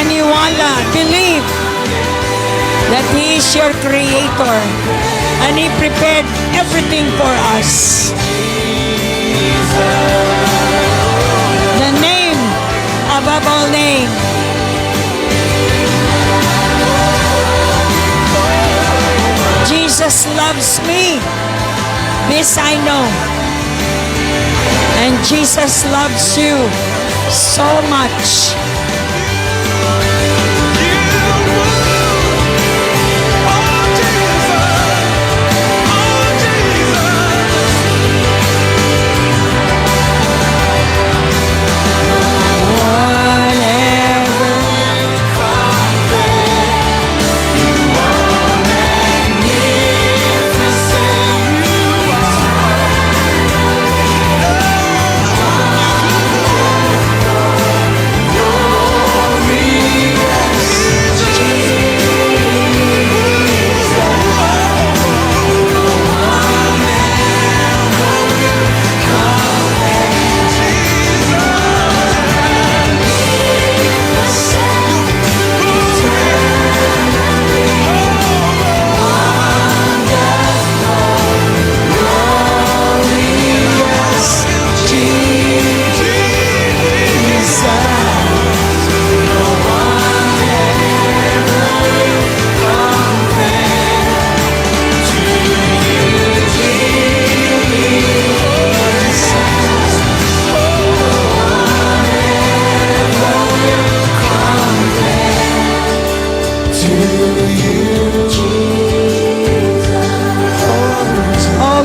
Maniwala, believe that He is your Creator and He prepared everything for us. The name above all names. Jesus loves me. This I know. And Jesus loves you so much.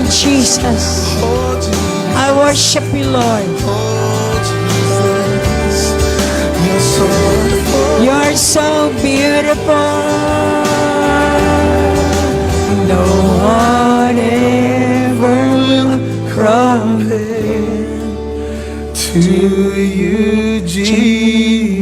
Jesus, I worship you, Lord. You're so beautiful. No one ever will compare to you, Jesus.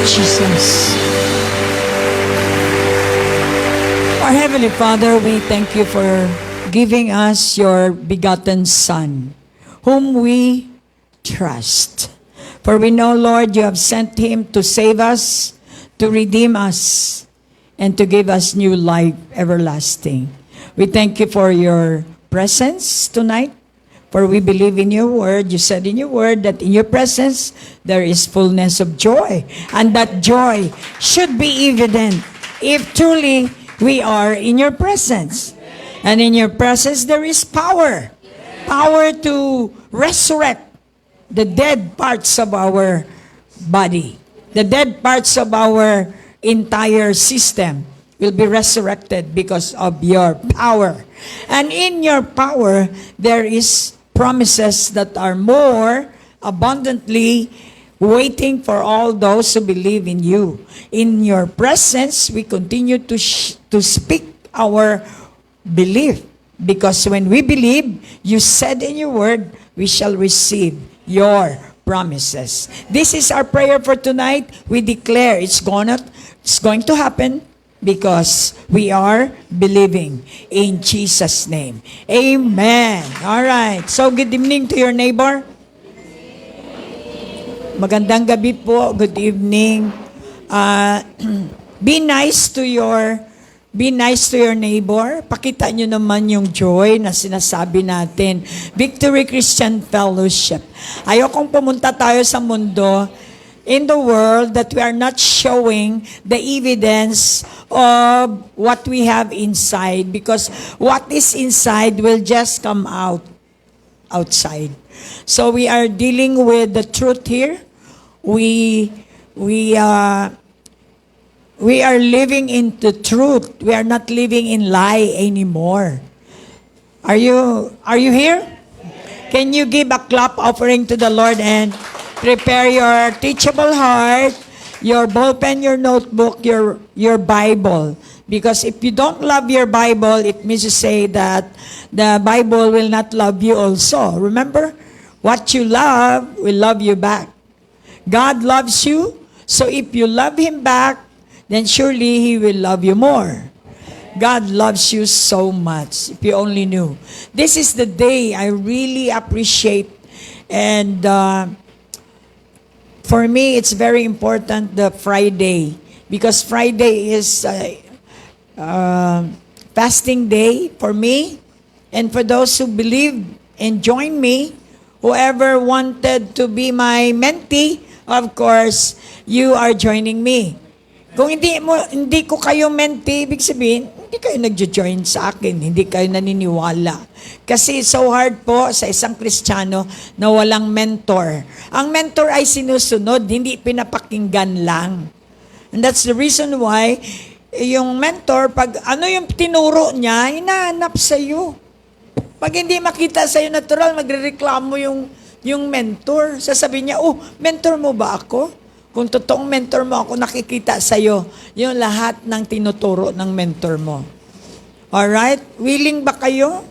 Jesus. Our Heavenly Father, we thank you for giving us your begotten Son, whom we trust. For we know, Lord, you have sent Him to save us, to redeem us, and to give us new life everlasting. We thank you for your presence tonight. For we believe in your word. You said in your word that in your presence there is fullness of joy. And that joy should be evident if truly we are in your presence. And in your presence there is power. Power to resurrect the dead parts of our body. The dead parts of our entire system will be resurrected because of your power. And in your power there is promises that are more abundantly waiting for all those who believe in you. In your presence, we continue to speak our belief. Because when we believe, you said in your word, we shall receive your promises. This is our prayer for tonight. We declare it's going to happen. Because we are believing in Jesus' name. Amen. All right. So, good evening to your neighbor. Magandang gabi po. Good evening. Be nice to your neighbor. Pakita nyo naman yung joy na sinasabi natin. Victory Christian Fellowship. Ayokong pumunta tayo sa mundo in the world that we are not showing the evidence of what we have inside, because what is inside will just come outside. So we are dealing with the truth here. We are living in the truth. We are not living in lie anymore. Are you here? Can you give a clap offering to the Lord and prepare your teachable heart, your ballpen, your notebook, your Bible. Because if you don't love your Bible, it means to say that the Bible will not love you also. Remember, what you love will love you back. God loves you, so if you love Him back, then surely He will love you more. God loves you so much, if you only knew. This is the day I really appreciate. And for me, it's very important, the Friday. Because Friday is fasting day for me. And for those who believe and join me, whoever wanted to be my mentee, of course, you are joining me. Kung hindi ko kayo mentee, ibig sabihin, hindi kayo nagjo-join sa akin, hindi kayo naniniwala. Kasi so hard po sa isang Kristiyano na walang mentor. Ang mentor ay sinusunod, hindi pinapakinggan lang. And that's the reason why yung mentor, pag ano yung tinuro niya, hinahanap sa'yo. Pag hindi makita sa'yo natural, magrereklamo yung mentor. Sasabihin niya, oh, mentor mo ba ako? Kung totoong mentor mo ako, nakikita sa'yo yung lahat ng tinuturo ng mentor mo. Alright? Willing ba kayo?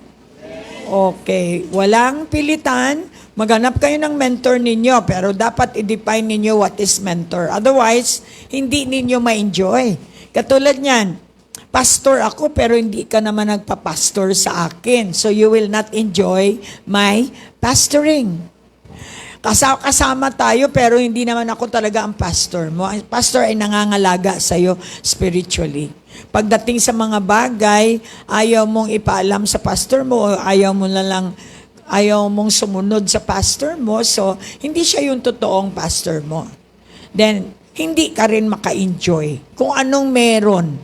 Okay. Walang pilitan. Maghanap kayo ng mentor ninyo, pero dapat i-define ninyo what is mentor. Otherwise, hindi ninyo ma-enjoy. Katulad niyan, pastor ako pero hindi ka naman nagpa-pastor sa akin. So you will not enjoy my pastoring. Kasama tayo pero hindi naman ako talaga ang pastor mo. Ang pastor ay nangangalaga sa'yo spiritually. Pagdating sa mga bagay, ayaw mong ipaalam sa pastor mo, ayaw mong sumunod sa pastor mo, so hindi siya yung totoong pastor mo. Then, hindi ka rin maka-enjoy kung anong meron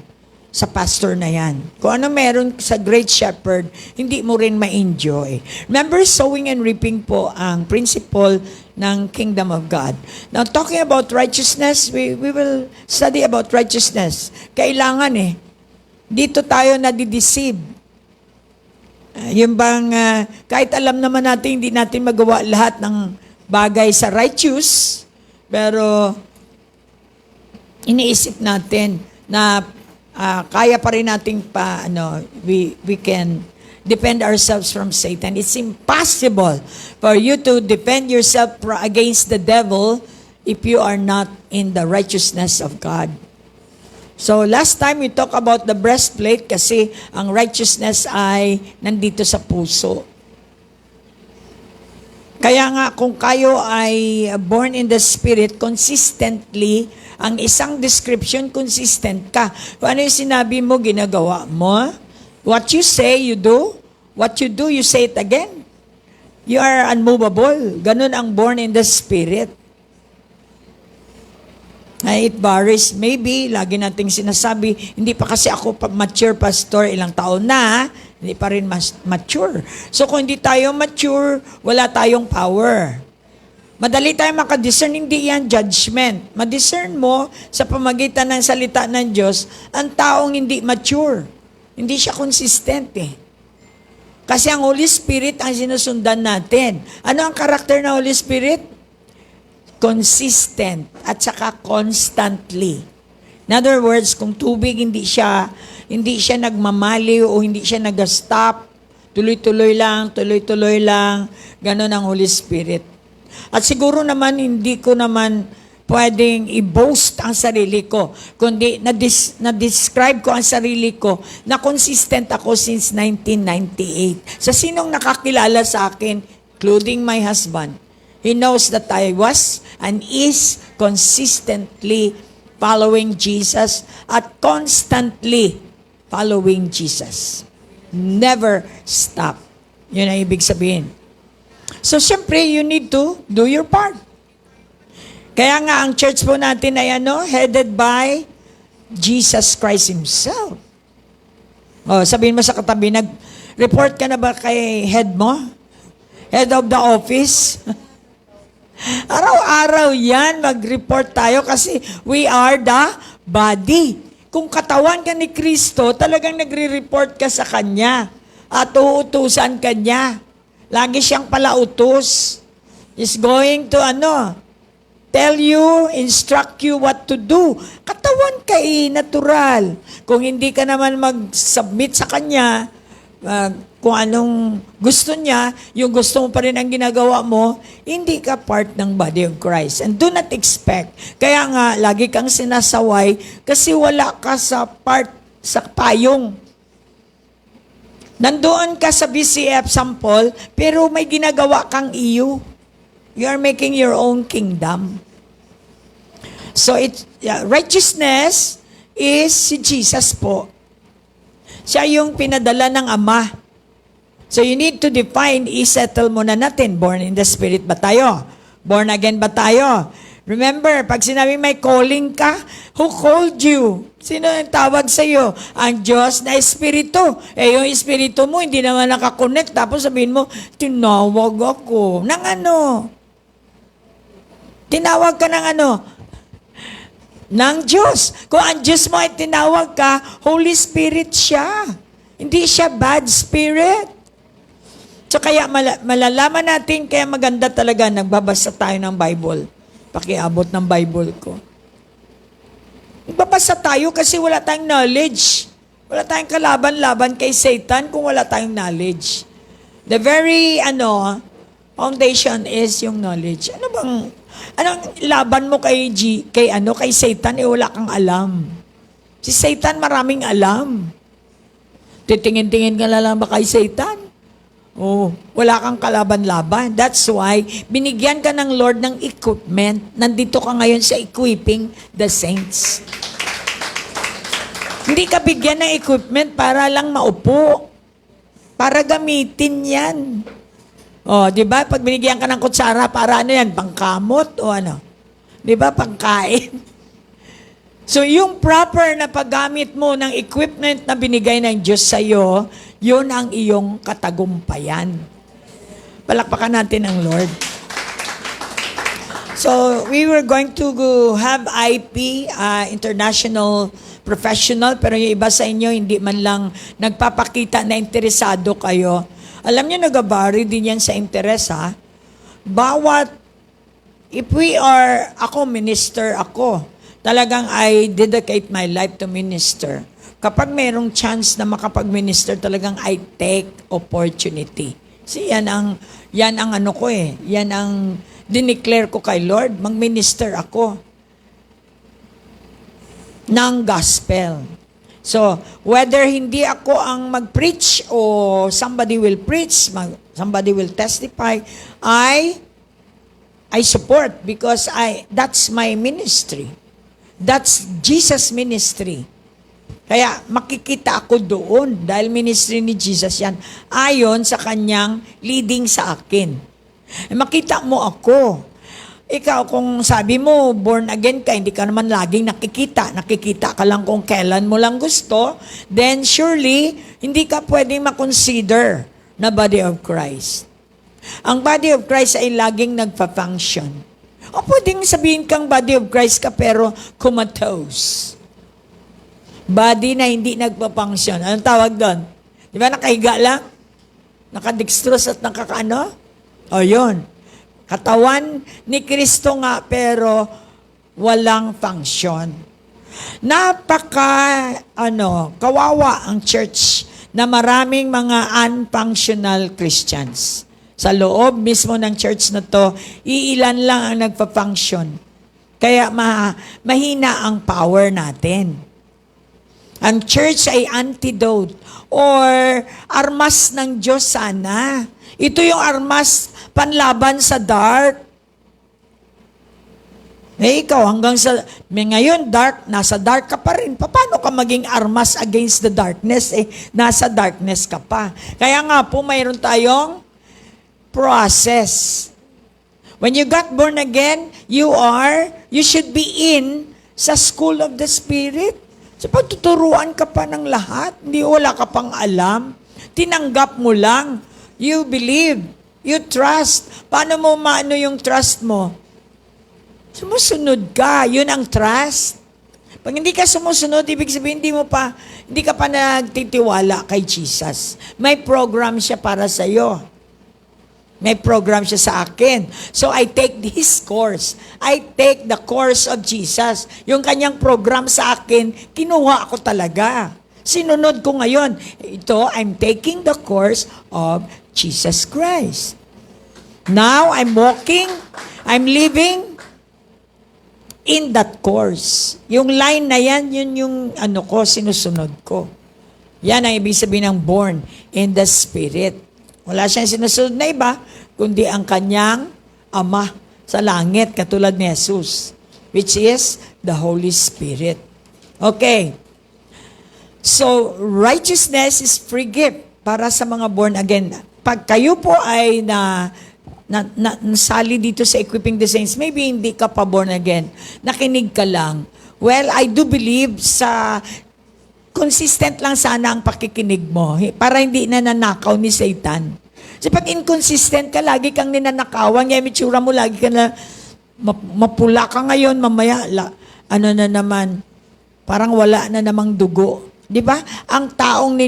sa pastor na yan. Kung anong meron sa Great Shepherd, hindi mo rin ma-enjoy. Remember, sowing and reaping po ang principle ng Kingdom of God. Now, talking about righteousness, we will study about righteousness. Kailangan dito tayo nadideceive. Yung bang, kahit alam naman natin, hindi natin magawa lahat ng bagay sa righteous, pero iniisip natin na kaya pa rin nating we can defend ourselves from Satan. It's impossible for you to defend yourself against the devil if you are not in the righteousness of God. So last time we talked about the breastplate kasi ang righteousness ay nandito sa puso. Kaya nga kung kayo ay born in the Spirit, consistently, ang isang description, consistent ka. Kung ano yung sinabi mo, ginagawa mo. What you say, you do. What you do, you say it again. You are unmovable. Ganun ang born in the Spirit. It varies. Maybe, lagi nating sinasabi, hindi pa kasi ako mature pastor, ilang taon na, hindi pa rin mature. So kung hindi tayo mature, wala tayong power. Madali tayo makadiscern, hindi yan judgment. Madiscern mo sa pamagitan ng salita ng Diyos, ang taong hindi mature. Hindi siya consistent Kasi ang Holy Spirit ang sinusundan natin. Ano ang karakter ng Holy Spirit? Consistent at saka constantly. In other words, kung tubig hindi siya nagmamaliw o hindi siya nag-stop, tuloy-tuloy lang, ganun ang Holy Spirit. At siguro naman, hindi ko naman pwedeng i-boast ang sarili ko, kundi na-describe ko ang sarili ko na consistent ako since 1998. Sa sinong nakakilala sa akin, including my husband, he knows that I was and is consistently following Jesus at constantly following Jesus. Never stop. Yun ang ibig sabihin. So, syempre, you need to do your part. Kaya nga, ang church po natin ay headed by Jesus Christ Himself. Sabihin mo sa katabi, nag-report ka na ba kay head mo? Head of the office? Araw-araw yan, mag-report tayo kasi we are the body. Kung katawan ka ni Kristo, talagang nagre-report ka sa Kanya at uutusan ka niya. Lagi siyang palautos. He's going to tell you, instruct you what to do. Katawan ka natural. Kung hindi ka naman mag-submit sa Kanya, kung anong gusto niya, yung gusto mo pa rin ang ginagawa mo, hindi ka part ng body of Christ. And do not expect. Kaya nga, lagi kang sinasaway kasi wala ka sa part, sa payong. Nandoon ka sa BCF sample, pero may ginagawa kang iyo. You are making your own kingdom. So, righteousness is si Jesus po. Siya yung pinadala ng Ama. So, you need to define, i-settle muna natin. Born in the Spirit ba tayo? Born again ba tayo? Remember, pag sinabi may calling ka, who called you? Sino ang tawag sa iyo? Ang Diyos na Espiritu. Yung Espiritu mo, hindi naman nakakonect. Tapos sabihin mo, tinawag ako. Nang ano? Tinawag ka ng ano? Ng Diyos. Kung ang Diyos mo ay tinawag ka, Holy Spirit siya. Hindi siya bad spirit. So kaya malalaman natin, kaya maganda talaga, nagbabasa tayo ng Bible. Pakiabot ng Bible ko. Nagbabasa tayo kasi wala tayong knowledge. Wala tayong kalaban-laban kay Satan kung wala tayong knowledge. The very, foundation is yung knowledge. Anong laban mo kay Satan, wala kang alam. Si Satan maraming alam. Titingin-tingin ka lang ba kay Satan? Oh, wala kang kalaban-laban. That's why, binigyan ka ng Lord ng equipment. Nandito ka ngayon sa equipping the saints. Hindi ka bigyan ng equipment para lang maupo. Para gamitin yan. Oh, di ba? Pag binigyan ka ng kutsara, para ano yan? Pangkamot o ano? Di ba? Pangkain. So, yung proper na paggamit mo ng equipment na binigay ng Diyos sa iyo, yun ang iyong katagumpayan. Palakpakan natin ang Lord. So, we were going to have IP, international professional, pero yung iba sa inyo, hindi man lang nagpapakita na interesado kayo. Alam niyo, nagabari din yan sa interes, ha? Ako minister ako, talagang I dedicate my life to minister. Kapag mayroong chance na makapag-minister, talagang I take opportunity. Kasi yan ang ano ko eh. Yan ang dineclare ko kay Lord. Mag-minister ako ng gospel. So, whether hindi ako ang mag-preach o somebody will preach, somebody will testify, I support because that's my ministry. That's Jesus' ministry. Kaya makikita ako doon dahil ministry ni Jesus yan ayon sa kanyang leading sa akin. Makita mo ako. Ikaw, kung sabi mo, born again ka, hindi ka naman laging nakikita. Nakikita ka lang kung kailan mo lang gusto, then surely, hindi ka pwedeng makonsider na body of Christ. Ang body of Christ ay laging nagpa-function. O pwedeng sabihin kang body of Christ ka pero comatose. Body na hindi nagpa-function. Anong tawag doon? Di ba nakahiga lang? Nakadextrose at nakakaano? O yun. Katawan ni Kristo nga pero walang function. Kawawa ang church na maraming mga unfunctional Christians. Sa loob mismo ng church na to, iilan lang ang nagpa-function. Kaya mahina ang power natin. Ang church ay antidote or armas ng Diyos sana. Ito yung armas panlaban sa dark. Ikaw ngayon nasa dark ka pa rin. Paano ka maging armas against the darkness? Nasa darkness ka pa. Kaya nga po mayroon tayong process. When you got born again, you should be in sa school of the Spirit. So pagtuturuan ka pa ng lahat, wala ka pang alam, tinanggap mo lang, you believe, you trust. Paano mo maano yung trust mo? Sumusunod ka, yun ang trust. Pag hindi ka sumusunod, ibig sabihin hindi ka pa nagtitiwala kay Jesus. May program siya para sa iyo. May program siya sa akin. So I take this course. I take the course of Jesus. Yung kanyang program sa akin, kinuha ako talaga. Sinunod ko ngayon. Ito, I'm taking the course of Jesus Christ. Now, I'm living in that course. Yung line na yan, yun yung sinusunod ko. Yan ang ibig sabihin ng born in the Spirit. Wala siyang sinusunod na iba, kundi ang kanyang Ama sa langit, katulad ni Jesus, which is the Holy Spirit. Okay. So, righteousness is free gift para sa mga born again. Pag kayo po ay nasali dito sa Equipping the Saints, maybe hindi ka pa born again, nakinig ka lang. Well, I do believe sa consistent lang sana ang pakikinig mo para hindi nananakaw ni Satan. Kasi pag inconsistent ka, lagi kang ninanakawan, yung itsura mo, lagi ka na mapula ka ngayon, mamaya, ano na naman, parang wala na namang dugo. Di ba? Ang taong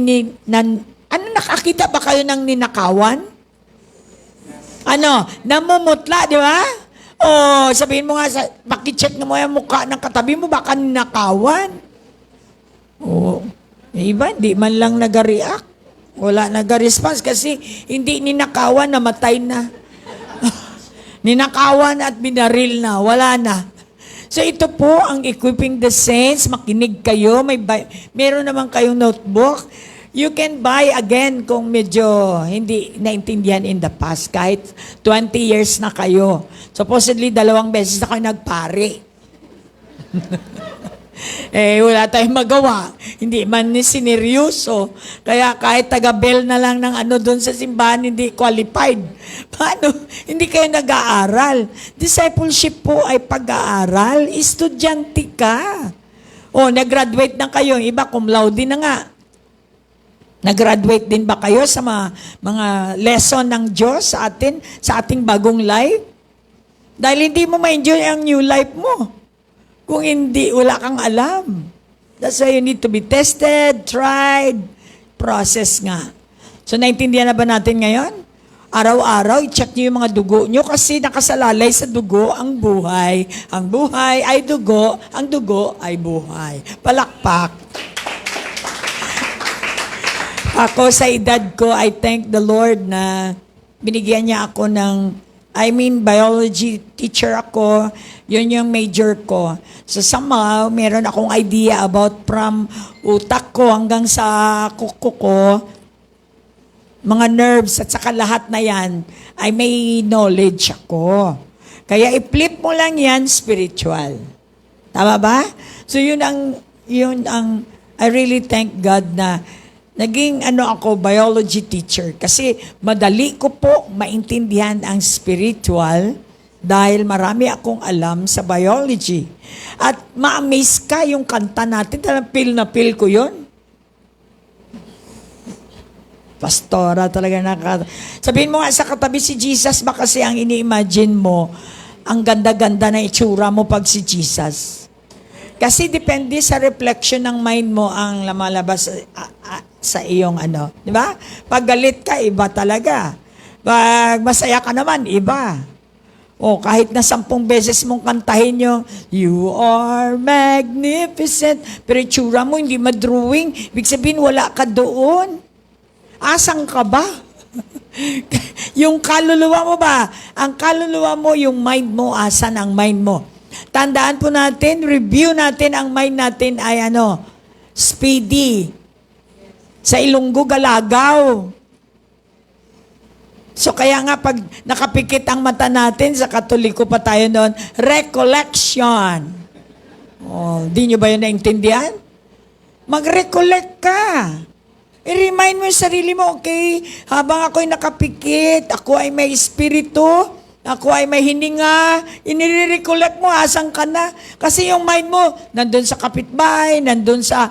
nakakita ba kayo ng ninakawan? Namumutla, di ba? O, sabihin mo nga, pakicheck mo yung mukha ng katabi mo, baka ninakawan. O, iba, di man lang nag-react. Wala nag-response kasi hindi ninakawan, namatay na. Ninakawan at binaril na, wala na. So ito po ang Equipping the Saints. Makinig kayo, meron naman kayong notebook. You can buy again kung medyo hindi naintindihan in the past, kahit 20 years na kayo. Supposedly, 2 beses na kayo nagpare. Wala tayong magawa. Hindi man ni sineryoso. Kaya kahit taga-bell na lang ng doon sa simbahan, hindi qualified. Paano? Hindi kayo nag-aaral. Discipleship po ay pag-aaral. Estudyante ka. Nag-graduate na kayo. Iba, cum laude na nga. Nag-graduate din ba kayo sa mga lesson ng Diyos sa atin, sa ating bagong life? Dahil hindi mo ma-enjoy ang new life mo. Kung hindi, wala kang alam. That's why you need to be tested, tried, process nga. So, naintindihan na ba natin ngayon? Araw-araw, i-check nyo yung mga dugo nyo kasi nakasalalay sa dugo ang buhay. Ang buhay ay dugo, ang dugo ay buhay. Palakpak. Ako sa edad ko, I thank the Lord na binigyan niya ako biology teacher ako, yun yung major ko. So somehow, meron akong idea about from utak ko hanggang sa kuko ko, mga nerves at saka lahat na yan, ay may knowledge ako. Kaya i-flip mo lang yan, spiritual. Tama ba? So yun ang, I really thank God na naging ako, biology teacher. Kasi madali ko po maintindihan ang spiritual dahil marami akong alam sa biology. At ma-amaze ka yung kanta natin. Feel na feel ko yun. Pastora talaga sabihin mo nga sa katabi si Jesus ba kasi ang ini-imagine mo, ang ganda-ganda na itsura mo pag si Jesus. Kasi depende sa reflection ng mind mo ang lumalabas sa iyong di ba? Pag galit ka, iba talaga. Pag masaya ka naman, iba. Kahit na 10 beses mong kantahin yung, You are magnificent. Pero itsura mo, hindi madrawing. Ibig sabihin, wala ka doon. Asang ka ba? Yung kaluluwa mo ba? Ang kaluluwa mo, yung mind mo, asan ang mind mo? Tandaan po natin, review natin ang mind natin ay speedy. Sa Ilonggo, galagaw. So kaya nga pag nakapikit ang mata natin, sa Katoliko pa tayo noon, recollection. Di nyo ba yun naintindihan? Mag-recollect ka. I-remind mo yung sarili mo, okay, habang ako'y nakapikit, ako ay may espiritu, ako ay may hininga, inire-recollect mo, asan ka na? Kasi yung mind mo, nandun sa kapitbahay, nandun sa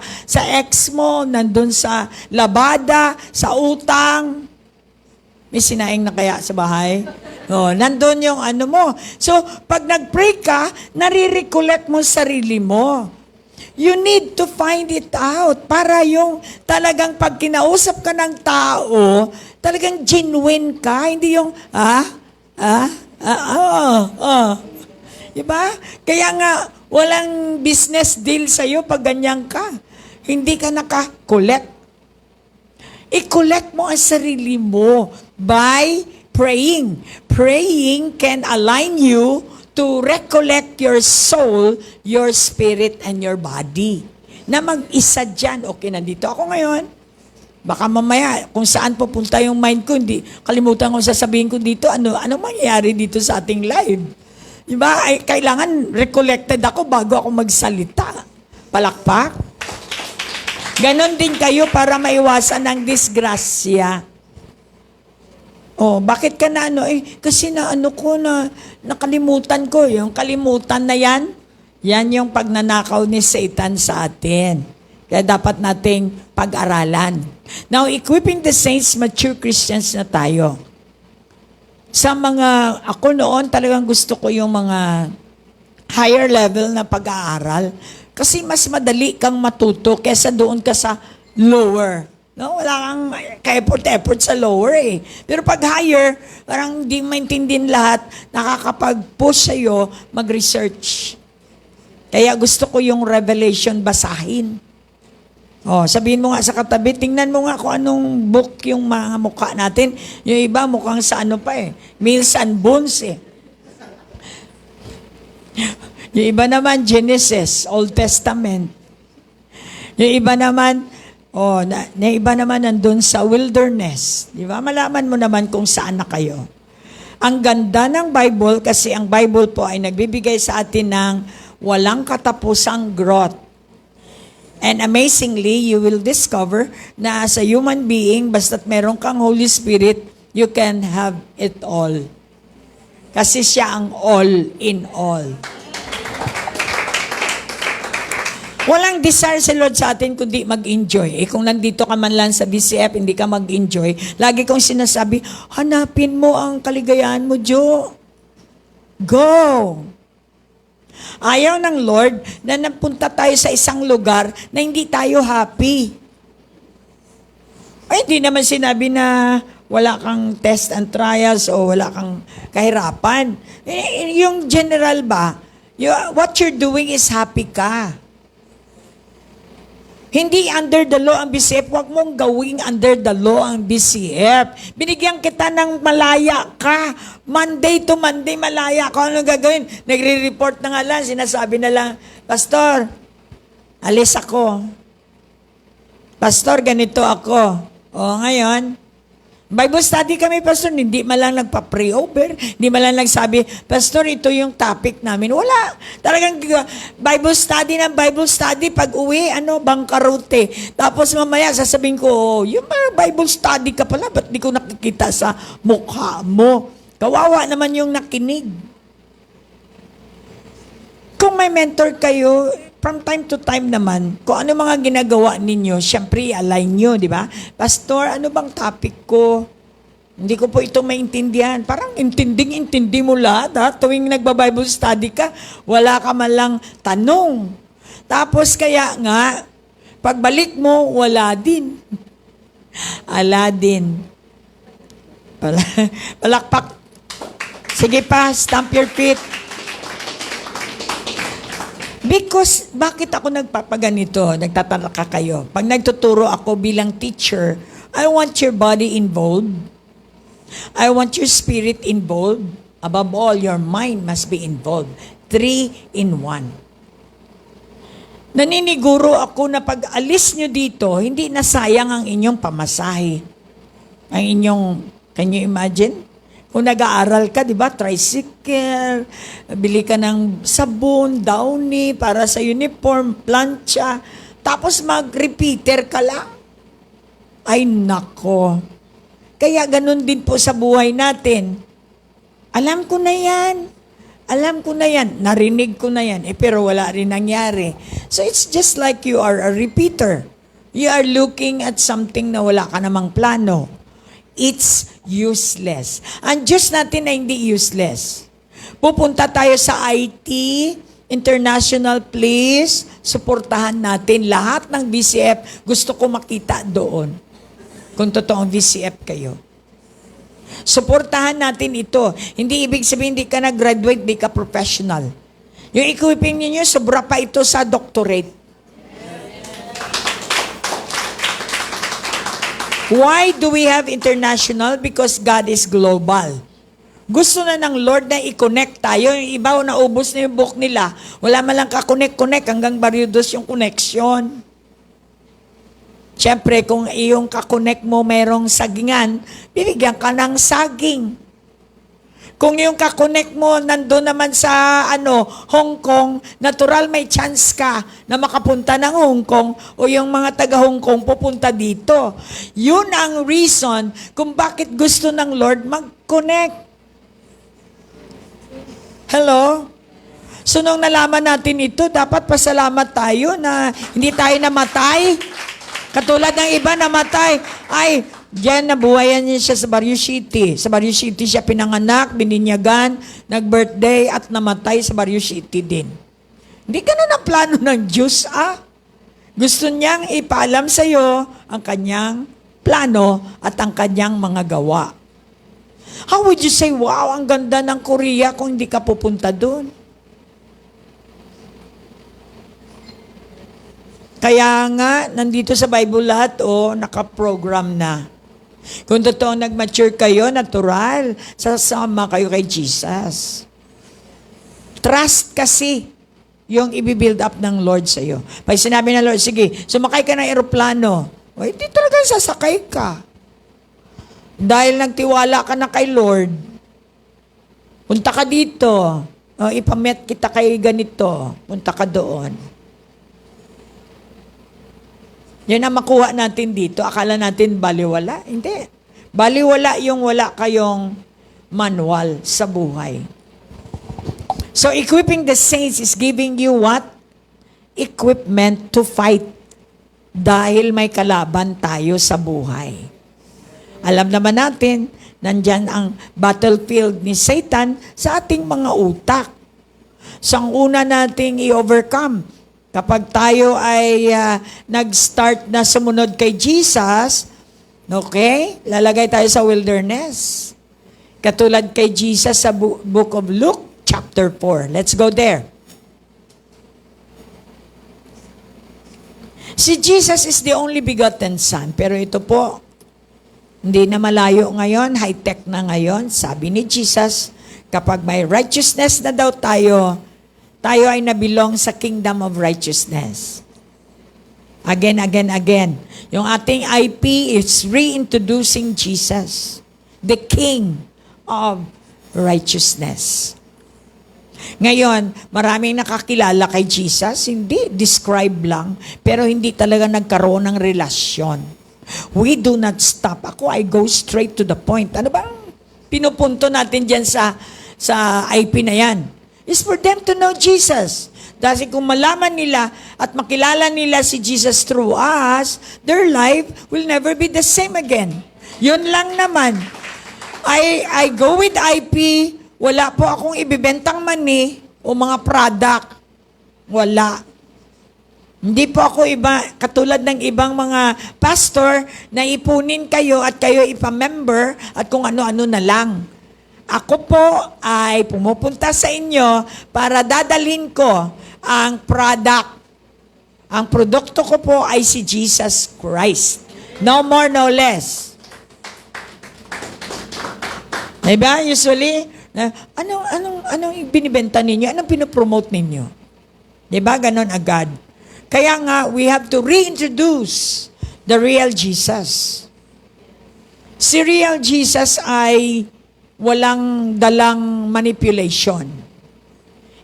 ex mo, nandun sa labada, sa utang. May sinaing na kaya sa bahay? Nandun yung mo. So, pag nag-pray ka, nare-recollect mo sarili mo. You need to find it out para yung talagang pag kinausap ka ng tao, talagang genuine ka, hindi yung, Diba? Kaya nga, walang business deal sa'yo pag ganyan ka. Hindi ka naka-collect. I-collect mo ang sarili mo by praying. Praying can align you to recollect your soul, your spirit, and your body. Na mag-isa dyan. Okay, nandito ako ngayon. Baka mamaya, kung saan pupunta yung mind ko, hindi, kalimutan ko sasabihin ko dito, anong mangyayari dito sa ating live? Diba? Ay, kailangan recollected ako bago ako magsalita. Palakpak. Ganon din kayo para maiwasan ng disgrasya. Oh, bakit ka na kasi nakalimutan ko. Yung kalimutan na yan yung pagnanakaw ni Satan sa atin. Kaya dapat nating pag-aralan. Now, equipping the saints, mature Christians na tayo. Ako noon talagang gusto ko yung mga higher level na pag-aaral. Kasi mas madali kang matuto kesa doon ka sa lower. No? Wala kang ka-effort sa lower eh. Pero pag higher, parang hindi maintindihan lahat, nakakapag-push sa'yo mag-research. Kaya gusto ko yung revelation basahin. Oh, sabihin mo nga sa katabi, tingnan mo nga kung anong book yung mga mukha natin. Yung iba mukhang sa Mills and Bones eh. Yung iba naman, Genesis, Old Testament. Yung iba naman, nandun sa wilderness. Di ba? Malaman mo naman kung saan na kayo. Ang ganda ng Bible kasi ang Bible po ay nagbibigay sa atin ng walang katapusang growth. And amazingly, you will discover na as a human being, basta't meron kang Holy Spirit, you can have it all. Kasi siya ang all in all. Walang desire si Lord sa atin kundi mag-enjoy. Kung nandito ka man lang sa BCF, hindi ka mag-enjoy. Lagi kong sinasabi, hanapin mo ang kaligayahan mo, Jo. Go! Ayaw ng Lord na napunta tayo sa isang lugar na hindi tayo happy. Ay, hindi naman sinabi na wala kang test and trials o wala kang kahirapan. Yung general ba, what you're doing is happy ka. Hindi under the law ang BCF. Huwag mong gawing under the law ang BCF. Binigyan kita ng malaya ka. Monday to Monday, malaya ka. Ano gagawin? Nagre-report na nga lang. Sinasabi na lang, Pastor, alis ako. Pastor, ganito ako. O ngayon, Bible study kami, Pastor. Hindi man lang nagpa-pray over. Hindi man lang nagsabi, Pastor, ito yung topic namin. Wala. Talagang Bible study. Pag uwi, bangkarote. Tapos mamaya, sasabihin ko, yung Bible study ka pala, ba't di ko nakikita sa mukha mo? Kawawa naman yung nakinig. Kung may mentor kayo, from time to time naman, kung ano mga ginagawa ninyo, syempre i-align nyo, di ba? Pastor, ano bang topic ko? Hindi ko po ito maintindihan. Parang intindi mo lahat, ha? Tuwing nagba-Bible study ka, wala ka man lang tanong. Tapos kaya nga, pagbalik mo, wala din. Ala din. Palakpak. Sige pa, stamp your feet. Because, bakit ako nagpapaganito? Nagtatalaka kayo. Pag nagtuturo ako bilang teacher, I want your body involved. I want your spirit involved. Above all, your mind must be involved. 3 in 1. Naniniguro ako na pag alis nyo dito, hindi na sayang ang inyong pamasahe. Ang inyong, can you imagine? Kung nag-aaral ka, di ba, tricycle, bili ka ng sabon, downy, para sa uniform, plancha, tapos mag-repeater ka lang. Ay, nako. Kaya ganun din po sa buhay natin. Alam ko na yan. Narinig ko na yan. Pero wala rin nangyari. So it's just like you are a repeater. You are looking at something na wala ka namang plano. It's useless. Ang Diyos natin ay hindi useless. Pupunta tayo sa IT, international place, suportahan natin. Lahat ng BCF, gusto ko makita doon. Kung totoong BCF kayo. Suportahan natin ito. Hindi ibig sabihin, hindi ka na-graduate, hindi ka professional. Yung equipping ninyo, sobra pa ito sa doctorate. Why do we have international? Because God is global. Gusto na ng Lord na i-connect tayo. Yung iba, naubos na yung book nila. Wala man lang ka-connect hanggang baryo dos yung connection. Siyempre, kung iyong kakonek mo merong sagingan, bibigyan ka ng saging. Kung yung kakonek mo nandun naman sa Hong Kong, natural may chance ka na makapunta ng Hong Kong o yung mga taga Hong Kong pupunta dito. Yun ang reason kung bakit gusto ng Lord mag-connect. Hello? So nung nalaman natin ito, dapat pasalamat tayo na hindi tayo namatay. Katulad ng iba namatay. Ay, diyan nabuhayan niya siya sa Baguio City. Sa Baguio City siya pinanganak, bininyagan, nag-birthday at namatay sa Baguio City din. Hindi ganun ang plano ng Diyos, Gusto niyang ipaalam sa iyo ang kanyang plano at ang kanyang mga gawa. How would you say, wow, ang ganda ng Korea kung hindi ka pupunta doon? Kaya nga, nandito sa Bible lahat, nakaprogram na. Kung totoo nag-mature kayo, natural, sasama kayo kay Jesus. Trust kasi yung i-build up ng Lord sa iyo. Pag sinabi ng Lord, sige, sumakay ka ng aeroplano. Hindi talaga sasakay ka. Dahil nagtiwala ka na kay Lord, punta ka dito, ipamet kita kay ganito, punta ka doon. Yan ang makuha natin dito. Akala natin baliwala. Hindi. Baliwala yung wala kayong manual sa buhay. So, equipping the saints is giving you what? Equipment to fight. Dahil may kalaban tayo sa buhay. Alam naman natin, nandyan ang battlefield ni Satan sa ating mga utak. So, ang una nating i-overcome, kapag tayo ay nag-start na sumunod kay Jesus, okay, lalagay tayo sa wilderness. Katulad kay Jesus sa book of Luke, chapter 4. Let's go there. Si Jesus is the only begotten Son. Pero ito po, hindi na malayo ngayon, high-tech na ngayon. Sabi ni Jesus, kapag may righteousness na daw tayo ay nabilong sa kingdom of righteousness. Again. Yung ating IP is reintroducing Jesus, the King of righteousness. Ngayon, maraming nakakilala kay Jesus, hindi describe lang, pero hindi talaga nagkaroon ng relasyon. We do not stop. I go straight to the point. Ano bang pinupunto natin dyan sa IP na yan? Is for them to know Jesus. Dahil kung malaman nila at makilala nila si Jesus through us, their life will never be the same again. Yun lang naman. I go with IP, wala po akong ibibentang mani o mga product. Wala. Hindi po ako katulad ng ibang mga pastor na ipunin kayo at kayo ipamember at kung ano-ano na lang. Ako po ay pumupunta sa inyo para dadalhin ko ang product. Ang produkto ko po ay si Jesus Christ. No more, no less. Diba? Usually, anong binibenta ninyo? Anong pinopromote ninyo? Diba? Ganon agad. Kaya nga, we have to reintroduce the real Jesus. Si real Jesus ay walang dalang manipulation.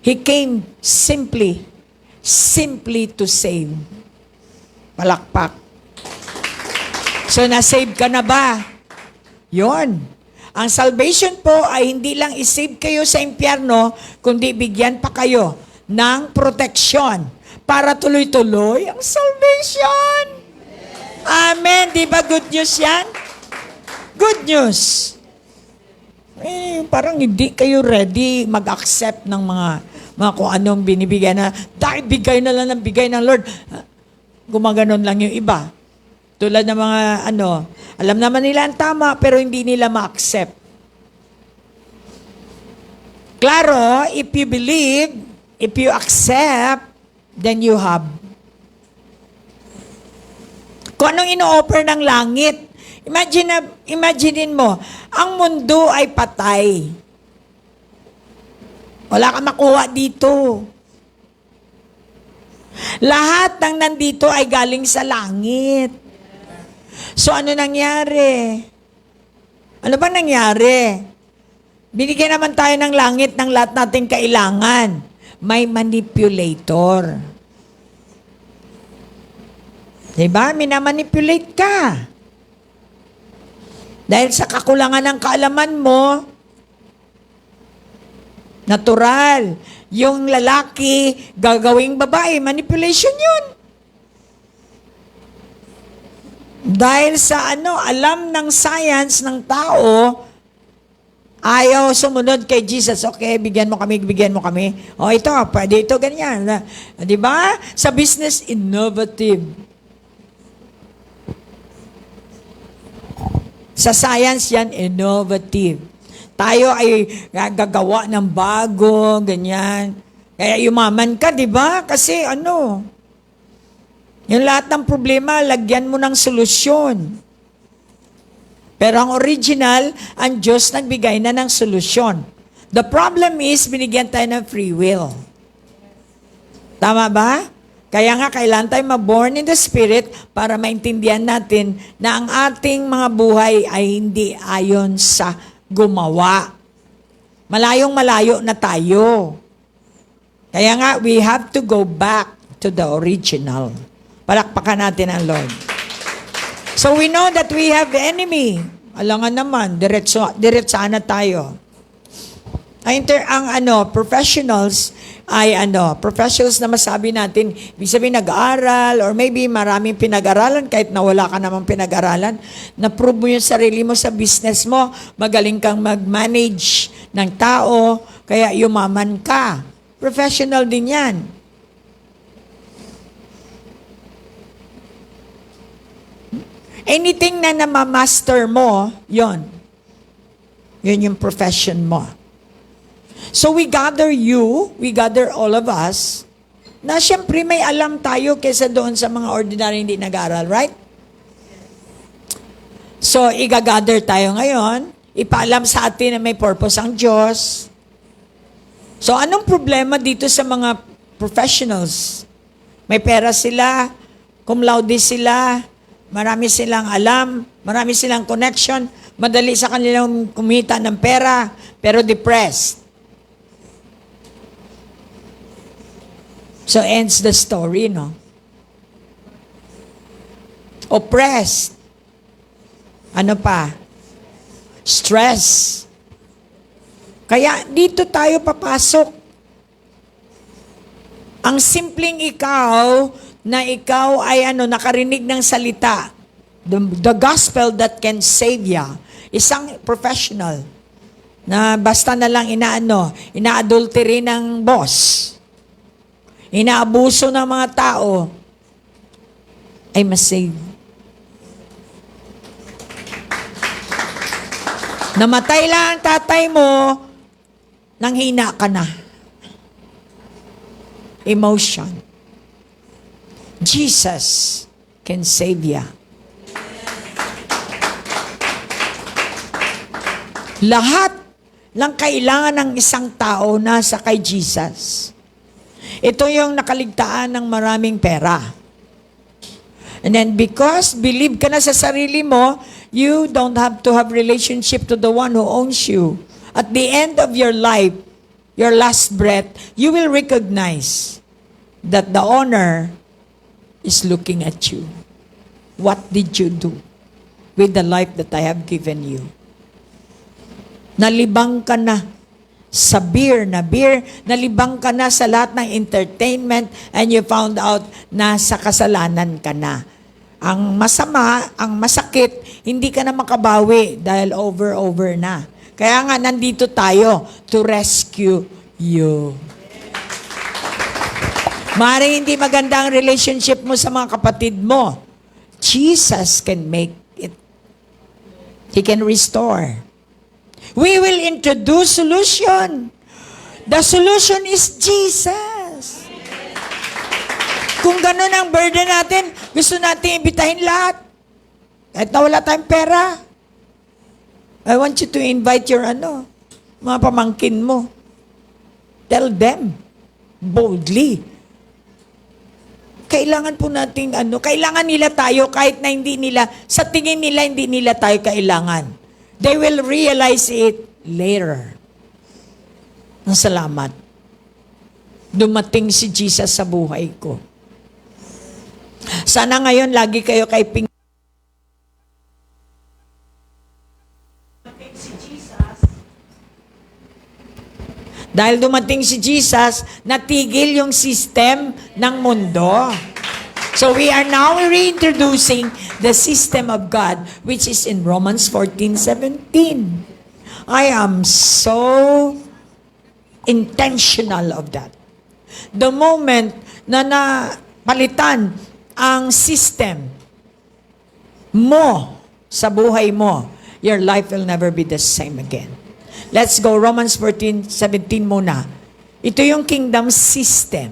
He came simply to save. Palakpak. So, na-save ka na ba? Yon. Ang salvation po ay hindi lang isave kayo sa impyerno, kundi bigyan pa kayo ng protection para tuloy-tuloy ang salvation. Amen. Di ba good news yan? Good news. Parang hindi kayo ready mag-accept ng mga kung anong binibigay na, dahil bigay na lang ng bigay ng Lord. Gumaganon lang yung iba. Tulad ng mga alam naman nila ang tama, pero hindi nila ma-accept. Claro, if you believe, if you accept, then you have. Kung anong ino-offer ng langit, imaginein mo, ang mundo ay patay. Wala kang makuha dito. Lahat ng nandito ay galing sa langit. So ano nangyari? Ano ba nangyari? Binigyan naman tayo ng langit ng lahat nating kailangan. May manipulator. Diba? Minamanipulate ka. Dahil sa kakulangan ng kaalaman mo, natural, yung lalaki gagawing babae, manipulation yun. Dahil sa alam ng science ng tao, ayaw sumunod kay Jesus. Okay, bigyan mo kami. O ito, pwede ito, ganyan. Di ba? Sa business, innovative. Sa science yan, innovative. Tayo ay gagawa ng bago, ganyan. Kaya yumaman ka, di ba? Kasi yung lahat ng problema, lagyan mo ng solusyon. Pero ang original, ang Diyos nagbigay na ng solusyon. The problem is, binigyan tayo ng free will. Tama ba? Kaya nga, kailangan tayo maborn in the Spirit para maintindihan natin na ang ating mga buhay ay hindi ayon sa gumawa. Malayong-malayo na tayo. Kaya nga, we have to go back to the original. Palakpakan natin ang Lord. So we know that we have enemy. Alangan naman, diretsahan na tayo. Professionals ay professionals na masabi natin, ibig sabihin nag-aaral or maybe maraming pinag-aralan kahit na wala ka namang pinag-aralan, na-prove mo yung sarili mo sa business mo, magaling kang mag-manage ng tao, kaya yumaman ka. Professional din yan. Anything na namamaster mo, yun yung profession mo. So we gather all of us, na siyempre may alam tayo kaysa doon sa mga ordinary hindi nag-aaral, right? So i-gather tayo ngayon, ipaalam sa atin na may purpose ang Diyos. So anong problema dito sa mga professionals? May pera sila, cum laude sila, marami silang alam, marami silang connection, madali sa kanilang kumita ng pera, pero depressed. So ends the story, no? Oppressed. Ano pa? Stress. Kaya dito tayo papasok. Ang simpleng ikaw, na ikaw ay nakarinig ng salita. The gospel that can save ya. Isang professional na basta na lang ina-adultery ng boss. Inaabuso ng mga tao, ay masave. Namatay lang ang tatay mo, nang hina ka na. Emotion. Jesus can save ya. Lahat ng kailangan ng isang tao nasa kay Jesus. Ito yung nakaligtaan ng maraming pera. And then because believe ka na sa sarili mo, you don't have to have relationship to the one who owns you. At the end of your life, your last breath, you will recognize that the owner is looking at you. What did you do with the life that I have given you? Nalibang ka na sa beer, nalibang ka na sa lahat ng entertainment, and you found out na sa kasalanan ka na. Ang masama, ang masakit, hindi ka na makabawi dahil over na. Kaya nga nandito tayo to rescue you. Maaaring hindi maganda ang relationship mo sa mga kapatid mo. Jesus can make it. He can restore. We will introduce solution. The solution is Jesus. Kung ganun ang burden natin, gusto natin imbitahin lahat. Kahit na wala tayong pera. I want you to invite your mga pamangkin mo. Tell them boldly. kailangan po nating kailangan nila tayo kahit na hindi nila, sa tingin nila hindi nila tayo kailangan. They will realize it later. Salamat. Dumating si Jesus sa buhay ko. Sana ngayon lagi kayo kay Ping Dahil dumating si Jesus, natigil yung system ng mundo. So we are now reintroducing the system of God, which is in Romans 14:17. I am so intentional of that. The moment na napalitan ang system mo sa buhay mo, your life will never be the same again. Let's go, Romans 14:17 muna. Ito yung kingdom system.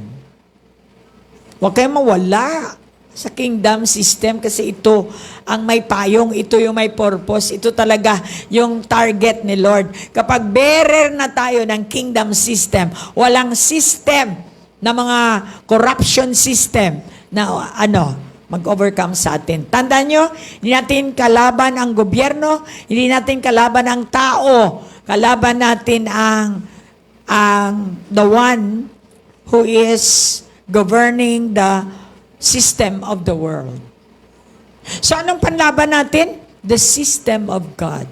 Huwag kayong mawala sa kingdom system kasi ito ang may payong, ito yung may purpose, ito talaga yung target ni Lord. Kapag bearer na tayo ng kingdom system, walang system na mga corruption system na mag-overcome sa atin. Tandaan nyo, hindi natin kalaban ang gobyerno, hindi natin kalaban ang tao, kalaban natin ang the one who is governing the system of the world. So anong panlaban natin? The system of God.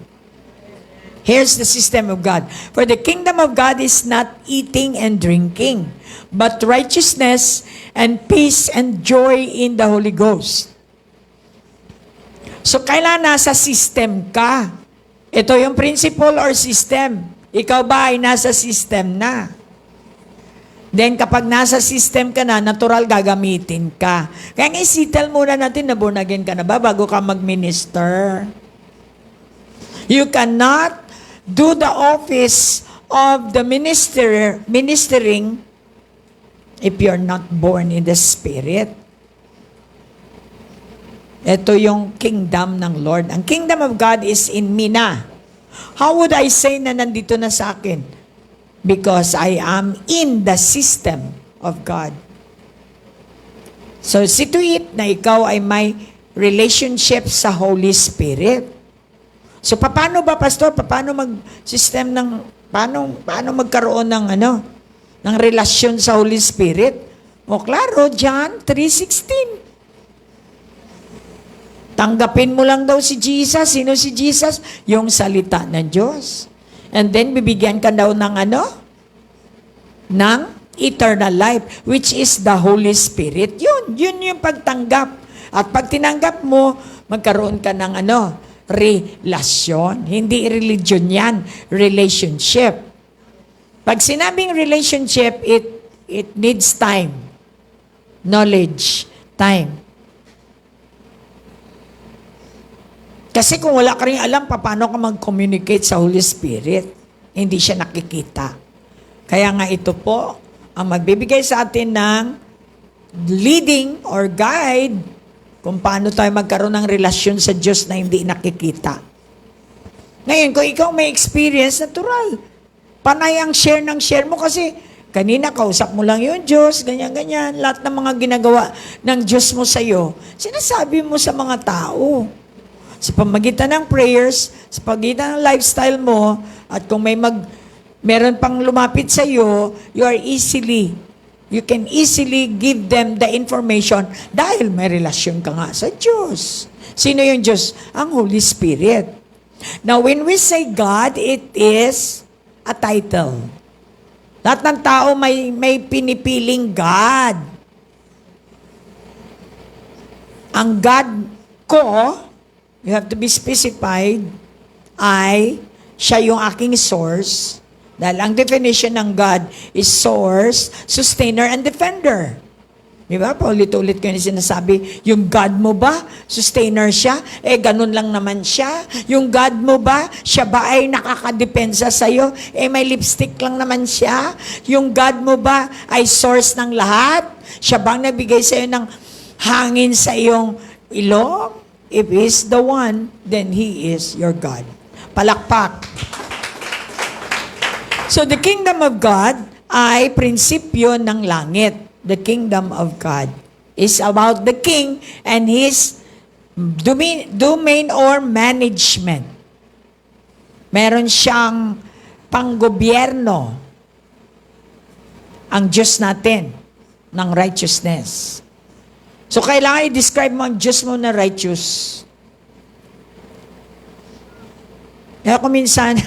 Here's the system of God. For the kingdom of God is not eating and drinking, but righteousness and peace and joy in the Holy Ghost. So kailan nasa system ka? Ito yung principle or system. Ikaw ba ay nasa system na? Then kapag nasa system ka na, natural gagamitin ka. Kaya isital muna natin na born again ka na ba bago ka mag-minister. You cannot do the office of the ministering if you're not born in the Spirit. Ito yung kingdom ng Lord. Ang kingdom of God is in me na. How would I say na nandito na sa akin? Because I am in the system of God. So, see to it na ikaw ay may relationship sa Holy Spirit. So, paano ba, Pastor? Paano mag-system ng, paano magkaroon ng, ng relasyon sa Holy Spirit? O, klaro, John 3:16. Tanggapin mo lang daw si Jesus. Sino si Jesus? Yung salita ng Diyos. And then, bibigyan ka daw ng ng eternal life, which is the Holy Spirit. Yun yung pagtanggap. At pag tinanggap mo, magkaroon ka ng relasyon. Hindi religion yan, relationship. Pag sinabing relationship, it needs time. Knowledge, time. Kasi kung wala ka rin alam paano ka mag-communicate sa Holy Spirit, hindi siya nakikita. Kaya nga ito po, ang magbibigay sa atin ng leading or guide kung paano tayo magkaroon ng relasyon sa Diyos na hindi nakikita. Ngayon, kung ikaw may experience, natural. Panay ang share mo kasi kanina kausap mo lang yung Diyos, ganyan-ganyan. Lahat ng mga ginagawa ng Diyos mo sa'yo, sinasabi mo sa mga tao. Sa pamagitan ng prayers, sa pamagitan ng lifestyle mo, at kung meron pang lumapit sa iyo, you can easily give them the information dahil may relasyon ka nga sa Diyos. Sino yung Diyos? Ang Holy Spirit. Now, when we say God, it is a title. Lahat ng tao may pinipiling God. Ang God ko, you have to be specified, siya yung aking source. Dahil ang definition ng God is source, sustainer, and defender. Di ba? Paulit-ulit ko yung sinasabi, yung God mo ba, sustainer siya? Ganun lang naman siya. Yung God mo ba, siya ba ay nakakadepensa sa'yo? May lipstick lang naman siya. Yung God mo ba ay source ng lahat? Siya bang nabigay sa'yo ng hangin sa iyong ilong? If He's the one, then He is your God. Palakpak. So the kingdom of God ay prinsipyo ng langit. The kingdom of God is about the king and his domain or management. Meron siyang panggobyerno, ang Diyos natin, ng righteousness. So, kailangan i-describe mo ang Diyos mo na righteous. Kaya kung minsan,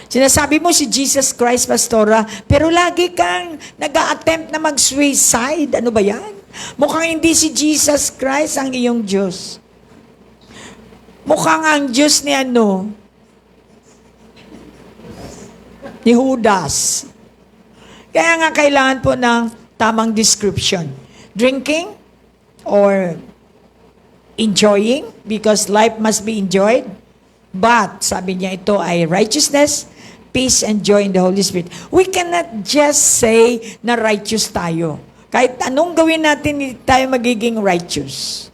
sinasabi mo si Jesus Christ, Pastora, pero lagi kang nag-a-attempt na mag-suicide. Ano ba yan? Mukhang hindi si Jesus Christ ang iyong Diyos. Mukhang ang Diyos ni ni Judas. Kaya nga kailangan po ng tamang description. Drinking or enjoying, because life must be enjoyed. But, sabi niya, ito ay righteousness, peace, and joy in the Holy Spirit. We cannot just say na righteous tayo. Kahit anong gawin natin, hindi tayo magiging righteous.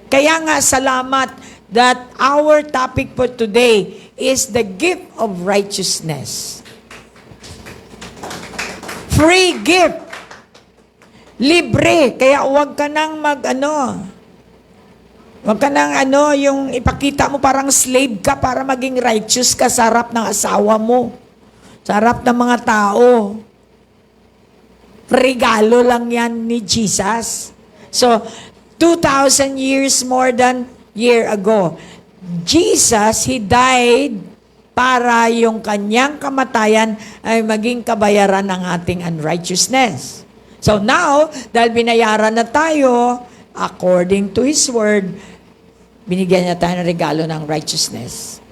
Kaya nga, salamat that our topic for today is the gift of righteousness. Free gift. Libre. Kaya huwag ka nang huwag ka nang yung ipakita mo parang slave ka para maging righteous ka sa harap ng asawa mo. Sa harap ng mga tao. Regalo lang yan ni Jesus. So, 2,000 years more than year ago, Jesus, He died para yung kanyang kamatayan ay maging kabayaran ng ating unrighteousness. So now, dahil binayaran na tayo, according to His Word, binigyan niya tayo ng regalo ng righteousness.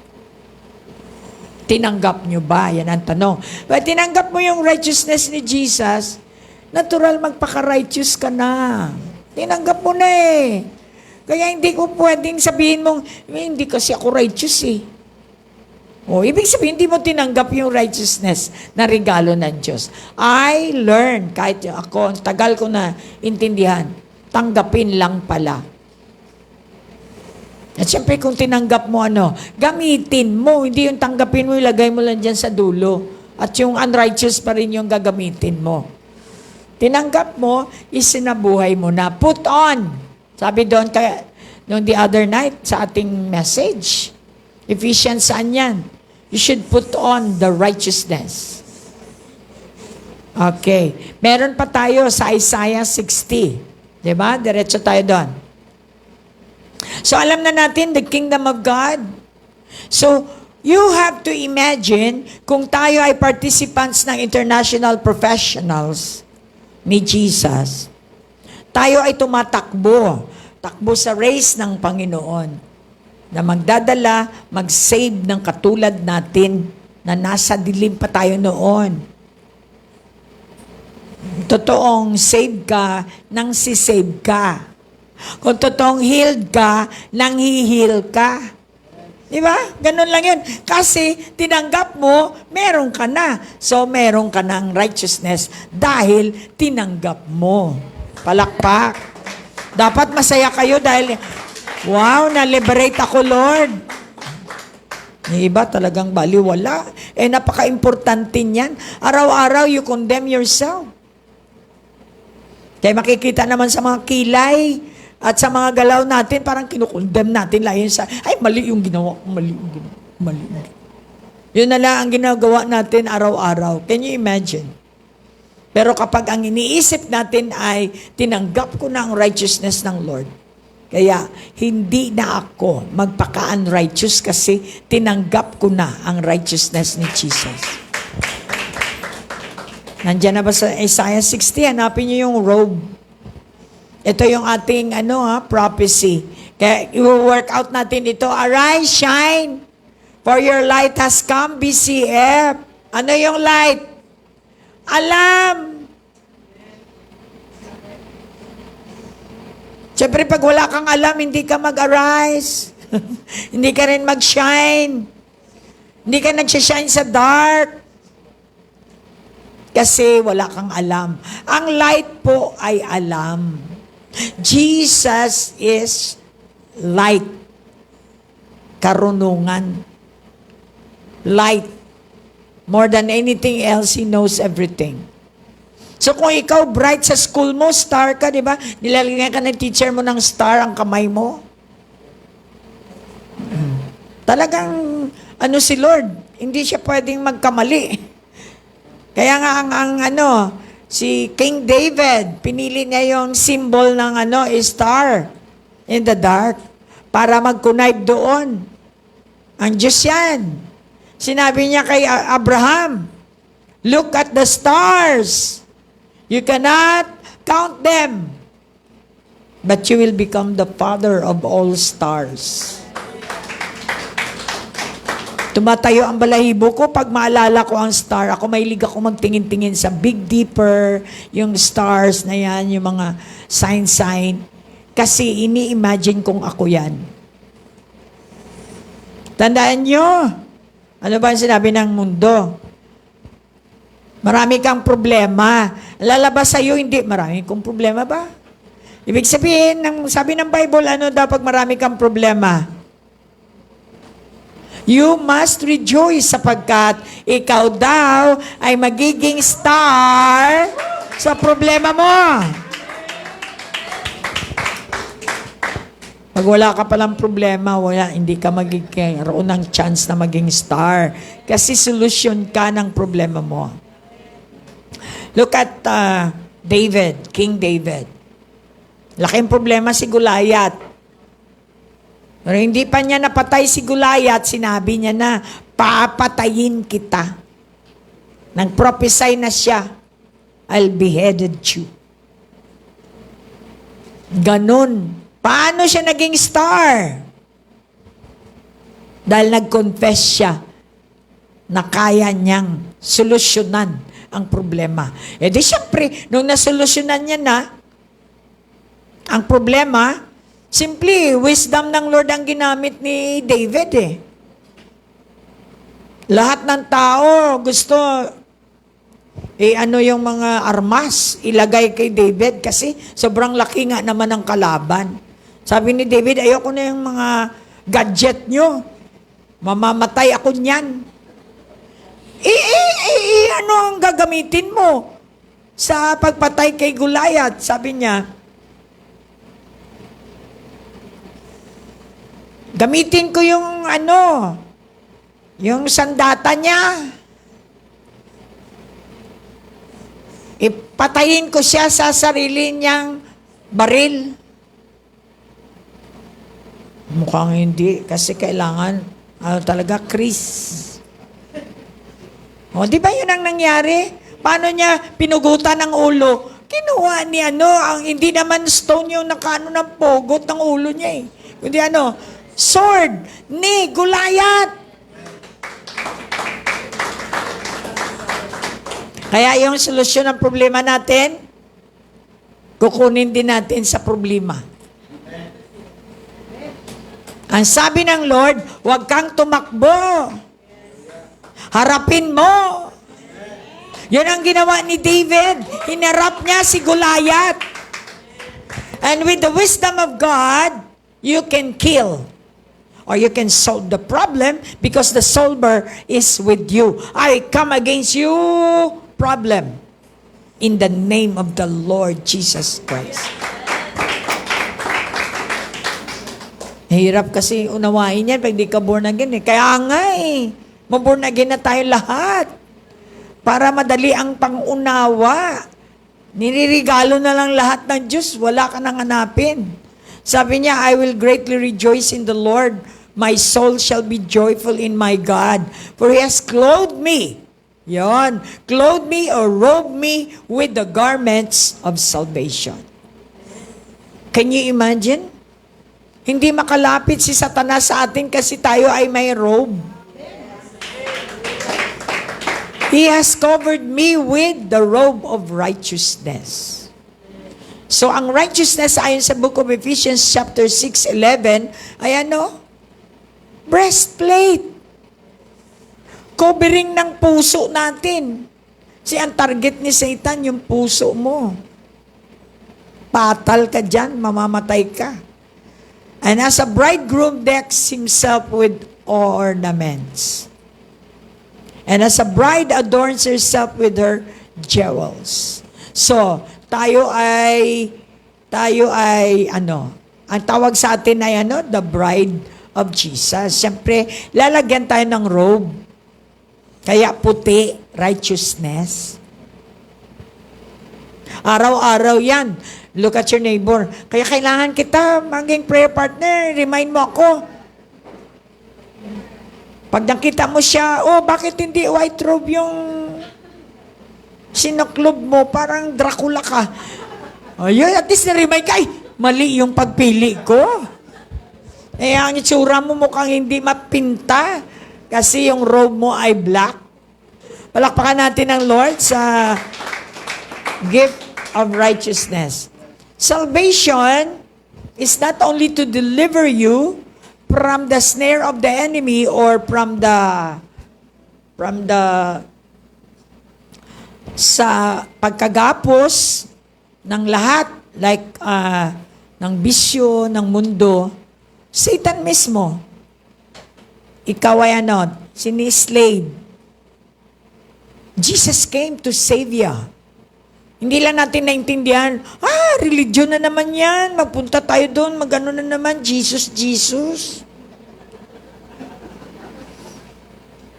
Tinanggap nyo ba? Yan ang tanong. But tinanggap mo yung righteousness ni Jesus, natural magpaka-righteous ka na. Tinanggap mo na eh. Kaya hindi ko pwedeng sabihin mong, hindi kasi ako righteous eh. Ibig sabihin, hindi mo tinanggap yung righteousness na regalo ng Diyos. I learned, kahit ako, tagal ko na intindihan, tanggapin lang pala. At syempre, kung tinanggap mo gamitin mo, hindi yung tanggapin mo, ilagay mo lang dyan sa dulo. At yung unrighteous pa rin yung gagamitin mo. Tinanggap mo, isinabuhay mo na. Put on. Sabi doon, the other night, sa ating message, Ephesians, saan yan? You should put on the righteousness. Okay. Meron pa tayo sa Isaiah 60. Diba? Diretso tayo doon. So, alam na natin, the kingdom of God. So, you have to imagine, kung tayo ay participants ng international professionals ni Jesus, tayo ay tumatakbo. Takbo sa race ng Panginoon na magdadala, mag-save ng katulad natin na nasa dilim pa tayo noon. Totoong save ka, nang si-save ka. Kung totoong healed ka, nang hi-heal ka. Di ba? Ganun lang yun. Kasi tinanggap mo, meron ka na. So, meron ka ng righteousness dahil tinanggap mo. Palakpak. Dapat masaya kayo dahil, wow, na-liberate ako, Lord. Yung iba talagang baliwala. Napaka-importante niyan. Araw-araw, you condemn yourself. Kaya makikita naman sa mga kilay at sa mga galaw natin, parang kinukondemn natin lang yun sa, ay, mali yung ginawa, mali yung ginawa, mali yung ginawa. Yun na lang ang ginagawa natin araw-araw. Can you imagine? Pero kapag ang iniisip natin ay, tinanggap ko na ang righteousness ng Lord. Kaya, hindi na ako magpaka-unrighteous kasi tinanggap ko na ang righteousness ni Jesus. Nandiyan na ba sa Isaiah 60? Hanapin niyo yung robe. Ito yung ating prophecy. Kaya i-work out natin ito. Arise, shine, for your light has come, BCF. Ano yung light? Alam. Siyempre, pag wala kang alam, hindi ka mag-arise. Hindi ka rin mag-shine. Hindi ka nag-shine sa dark. Kasi wala kang alam. Ang light po ay alam. Jesus is light. Karunungan. Light. More than anything else, He knows everything. So kung ikaw bright sa school mo, star ka, di ba? Nilalagyan ka ng teacher mo ng star ang kamay mo. Talagang, si Lord, hindi siya pwedeng magkamali. Kaya nga si King David, pinili niya yung symbol ng star in the dark para mag-connive doon. Ang Diyos yan. Sinabi niya kay Abraham, look at the stars. You cannot count them, but you will become the father of all stars. Tumatayo ang balahibo ko pag maalala ko ang star. Ako mahilig ako magtingin-tingin sa Big Dipper, yung stars na yan, yung mga sign. Kasi ini-imagine kong ako yan. Tandaan nyo, ano ba ang sinabi ng mundo? Marami kang problema. Lalabas sa'yo, hindi. Marami kong problema ba? Ibig sabihin, sabi ng Bible, ano daw pag marami kang problema? You must rejoice sapagkat ikaw daw ay magiging star sa problema mo. Pag wala ka palang problema, hindi ka magiging ng chance na maging star. Kasi solusyon ka ng problema mo. Look at David, King David. Laking problema si Goliath. Pero hindi pa niya napatay si Goliath, sinabi niya na, papatayin kita. Nag-prophesy na siya, I'll beheaded you. Ganon. Paano siya naging star? Dahil nag-confess siya na kaya niyang solusyonan ang problema. E di syempre, nung nasolusyonan niya na ang problema, simply, wisdom ng Lord ang ginamit ni David Lahat ng tao gusto yung mga armas ilagay kay David kasi sobrang laki nga naman ang kalaban. Sabi ni David, ayoko na yung mga gadget nyo. Mamamatay ako niyan. Ano ang gagamitin mo sa pagpatay kay Goliath? Sabi niya, gamitin ko yung yung sandata niya. Ipatayin ko siya sa sarili niyang baril. Mukhang hindi, kasi kailangan talaga Chris. Di ba yun ang nangyari? Paano niya pinugutan ang ulo? Kinuha ni hindi naman stone yung ng pogot ng ulo niya Kundi sword ni Goliath. Kaya yung solusyon ng problema natin, kukunin din natin sa problema. Ang sabi ng Lord, huwag kang tumakbo. Harapin mo. Yan ang ginawa ni David. Hinarap niya si Goliath. And with the wisdom of God, you can kill. Or you can solve the problem because the solver is with you. I come against you, problem. In the name of the Lord Jesus Christ. Hirap kasi unawain yan pag di ka born again Kaya nga maborn again na tayo lahat. Para madali ang pangunawa. Nirigalo na lang lahat ng Diyos. Wala ka nang hanapin. Sabi niya, I will greatly rejoice in the Lord. My soul shall be joyful in my God. For He has clothed me. Yon. Clothed me or robed me with the garments of salvation. Can you imagine? Hindi makalapit si Satanas sa atin kasi tayo ay may robe. He has covered me with the robe of righteousness. So, ang righteousness ayon sa book of Ephesians chapter 6:11 ay breastplate. Covering ng puso natin. Ang target ni Satan, yung puso mo. Patal ka dyan, mamamatay ka. And as a bridegroom decks himself with ornaments. And as a bride adorns herself with her jewels. So, tayo ay ang tawag sa atin ay the bride of Jesus. Siyempre, lalagyan tayo ng robe. Kaya puti, righteousness. Araw-araw yan. Look at your neighbor. Kaya kailangan kita maging prayer partner. Remind mo ako. Pag nakita mo siya, bakit hindi white robe yung sinuklob mo? Parang Dracula ka. Yun, at least na-remind ka, mali yung pagpili ko. Ang itsura mo mukhang hindi mapinta kasi yung robe mo ay black. Palakpakan natin ang Lord sa gift of righteousness. Salvation is not only to deliver you from the snare of the enemy or from the sa pagkagapos ng lahat like ng bisyo ng mundo. Satan mismo. Ikaw ay sinislave. Jesus came to save you. Hindi lang natin naintindihan, religion na naman yan, magpunta tayo doon, magano na naman, Jesus, Jesus.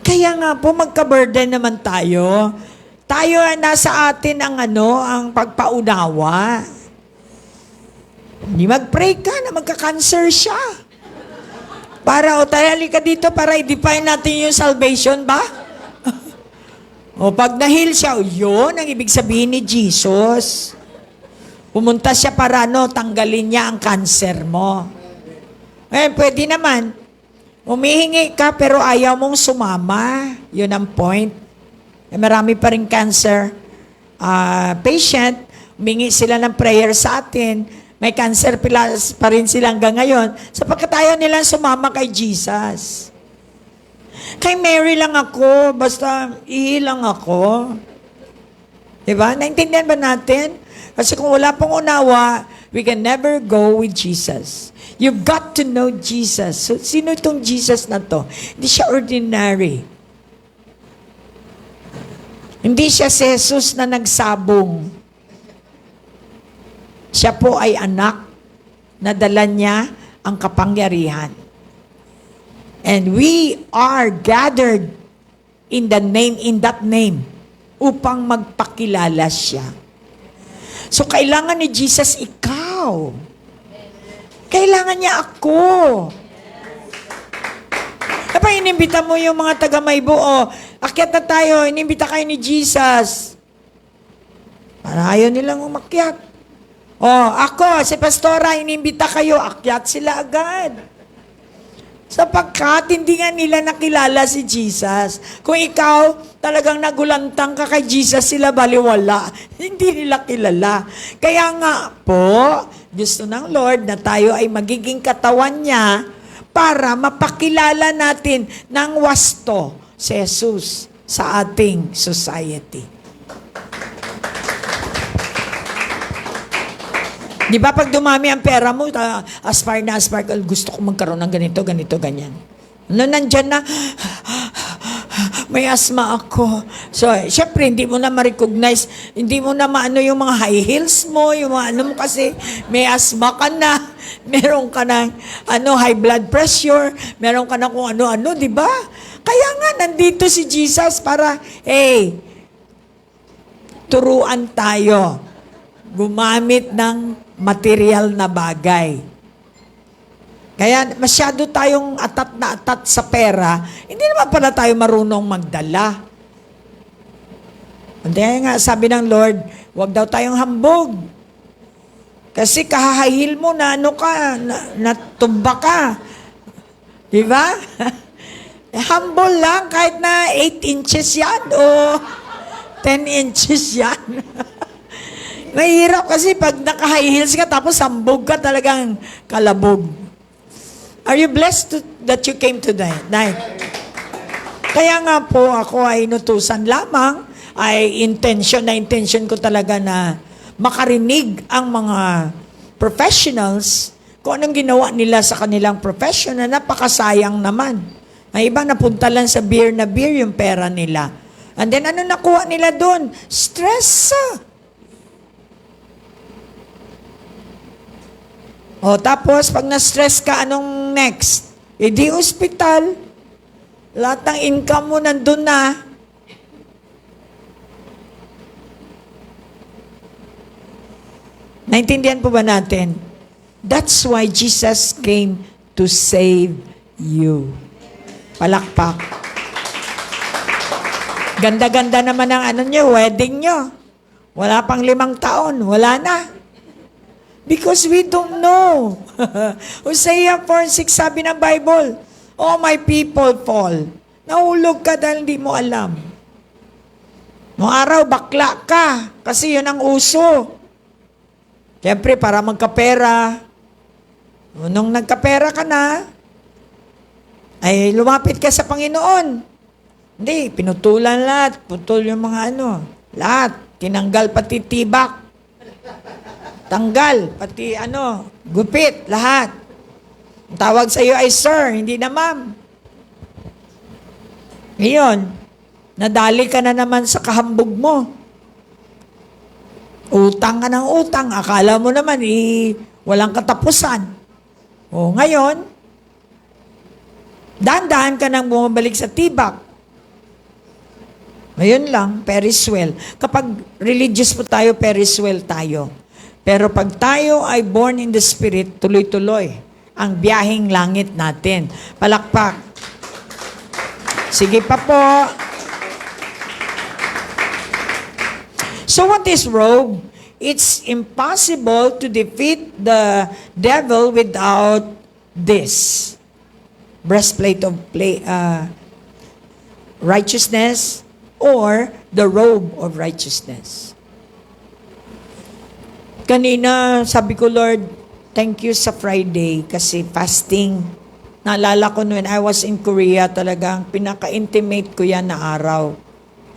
Kaya nga po, magka-burden naman tayo. Tayo ay nasa atin ang pagpaunawa. Hindi mag-pray ka na magka-cancer siya. Para, tayali ka dito para i-define natin yung salvation ba? Pag na-heal siya, yun ang ibig sabihin ni Jesus. Pumunta siya para tanggalin niya ang cancer mo. Pwede naman. Humihingi ka pero ayaw mong sumama. Yun ang point. Marami pa rin cancer patient. Humingi sila ng prayer sa atin. May cancer pa rin sila hanggang ngayon. Sapagkat ayaw nilang sumama kay Jesus. Kay Mary lang ako, basta ihilang ako. Diba? Naintindihan ba natin? Kasi kung wala pong unawa, we can never go with Jesus. You've got to know Jesus. So, sino itong Jesus na to? Hindi siya ordinary. Hindi siya si Jesus na nagsabong. Siya po ay anak na dala niya ang kapangyarihan. And we are gathered in that name upang magpakilala siya. So, kailangan ni Jesus ikaw. Kailangan niya ako. Kapag inimbita mo yung mga taga-Maybo, akyat na tayo, inimbita kayo ni Jesus. Para ayaw nilang umakyat. Ako, si Pastora, inimbita kayo, akyat sila agad. Sapagkat hindi nga nila nakilala si Jesus. Kung ikaw talagang nagulantang ka kay Jesus, sila baliwala. Hindi nila kilala. Kaya nga po, gusto ng Lord na tayo ay magiging katawan niya para mapakilala natin ng wasto si Jesus sa ating society. Di ba pag dumami ang pera mo, aspire, gusto ko magkaroon ng ganito, ganyan. Nandyan na, may asma ako. So, syempre, hindi mo na ma-recognize, hindi mo na maano yung mga high heels mo, yung mga mo kasi may asma ka na, meron ka ng high blood pressure, meron ka na kung ano-ano, di ba? Kaya nga, nandito si Jesus para, turuan tayo. Gumamit ng material na bagay. Kaya masyado tayong atat na atat sa pera, hindi naman pala tayo marunong magdala. Kaya nga sabi ng Lord, huwag daw tayong hambog. Kasi kahahil mo na natumba ka. Di ba? Humble lang kahit na 8 inches yan o 10 inches yan. Mahirap kasi pag naka-high heels ka tapos sambog ka talagang kalabog. Are you blessed that you came tonight? Kaya nga po ako ay inutusan lamang, ay intention ko talaga na makarinig ang mga professionals kung anong ginawa nila sa kanilang profession na napakasayang naman. May iba napunta lang sa beer yung pera nila. And then ano nakuha nila doon? Stress. O tapos, pag na-stress ka, anong next? E di ospital. Lahat ng income mo nandun na. Naintindihan po ba natin? That's why Jesus came to save you. Palakpak. Ganda-ganda naman ang wedding nyo. Wala pang 5 taon. Wala na. Because we don't know. Hosea 4:6 sabi ng Bible, "Oh, my people fall." Nahulog ka dahil hindi mo alam. Noong araw, bakla ka. Kasi yun ang uso. Siyempre, para magkapera. Nung nagkapera ka na, ay lumapit ka sa Panginoon. Hindi, pinutulan lahat. Putol yung mga lahat. Tinanggal pati tibak. Tanggal, pati gupit, lahat. Ang tawag sa iyo ay sir, hindi na ma'am. Ngayon, nadali ka na naman sa kahambog mo. Utang ka ng utang. Akala mo naman, walang katapusan. O ngayon, dahan-dahan ka nang bumabalik sa tibak. Ngayon lang, periswell. Kapag religious po tayo, periswell tayo. Pero pag tayo ay born in the Spirit, tuloy-tuloy ang biyaheng langit natin. Palakpak. Sige pa po. So what is robe? It's impossible to defeat the devil without this. Breastplate of righteousness or the robe of righteousness. Kanina, sabi ko, Lord, thank you sa Friday kasi fasting. Naalala ko when I was in Korea, talagang pinaka-intimate ko yan na araw.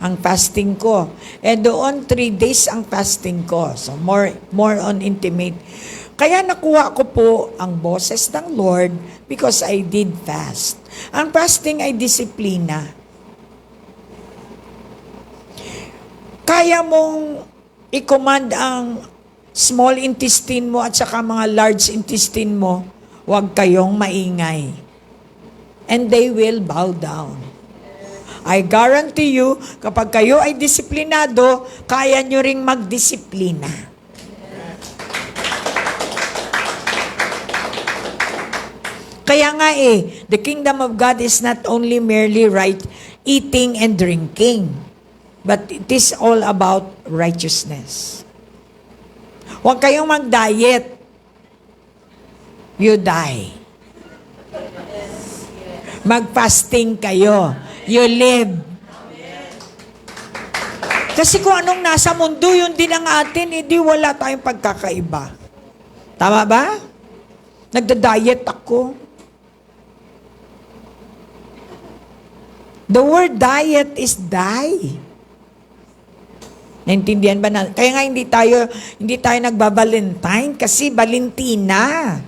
Ang fasting ko. Doon, 3 days ang fasting ko. So, more on intimate. Kaya nakuha ko po ang boses ng Lord because I did fast. Ang fasting ay disiplina. Kaya mong i-command ang small intestine mo at saka mga large intestine mo, huwag kayong maingay. And they will bow down. I guarantee you, kapag kayo ay disiplinado, kaya nyo ring magdisiplina. Kaya nga the kingdom of God is not only merely eating and drinking, but it is all about righteousness. Huwag kayong mag-diet. You die. Mag-fasting kayo. You live. Kasi kung anong nasa mundo, yun din ang atin, hindi wala tayong pagkakaiba. Tama ba? Nagda-diet ako. The word diet is die. Naintindihan ba na? Kaya nga hindi tayo nagba-Valentine kasi Valentina.